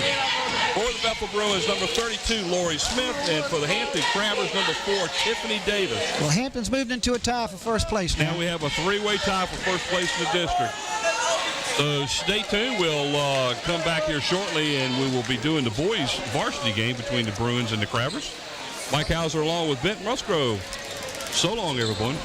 for the Bethel Bruins, number 32, Lori Smith, and for the Hampton Crabbers, number 4, Tiffany Davis. Well, Hampton's moved into a tie for first place now. Now we have a 3-way tie for first place in the district. So stay tuned. We'll come back here shortly, and we will be doing the boys' varsity game between the Bruins and the Crabbers. Mike Hauser along with Bent Musgrove. So long, everyone.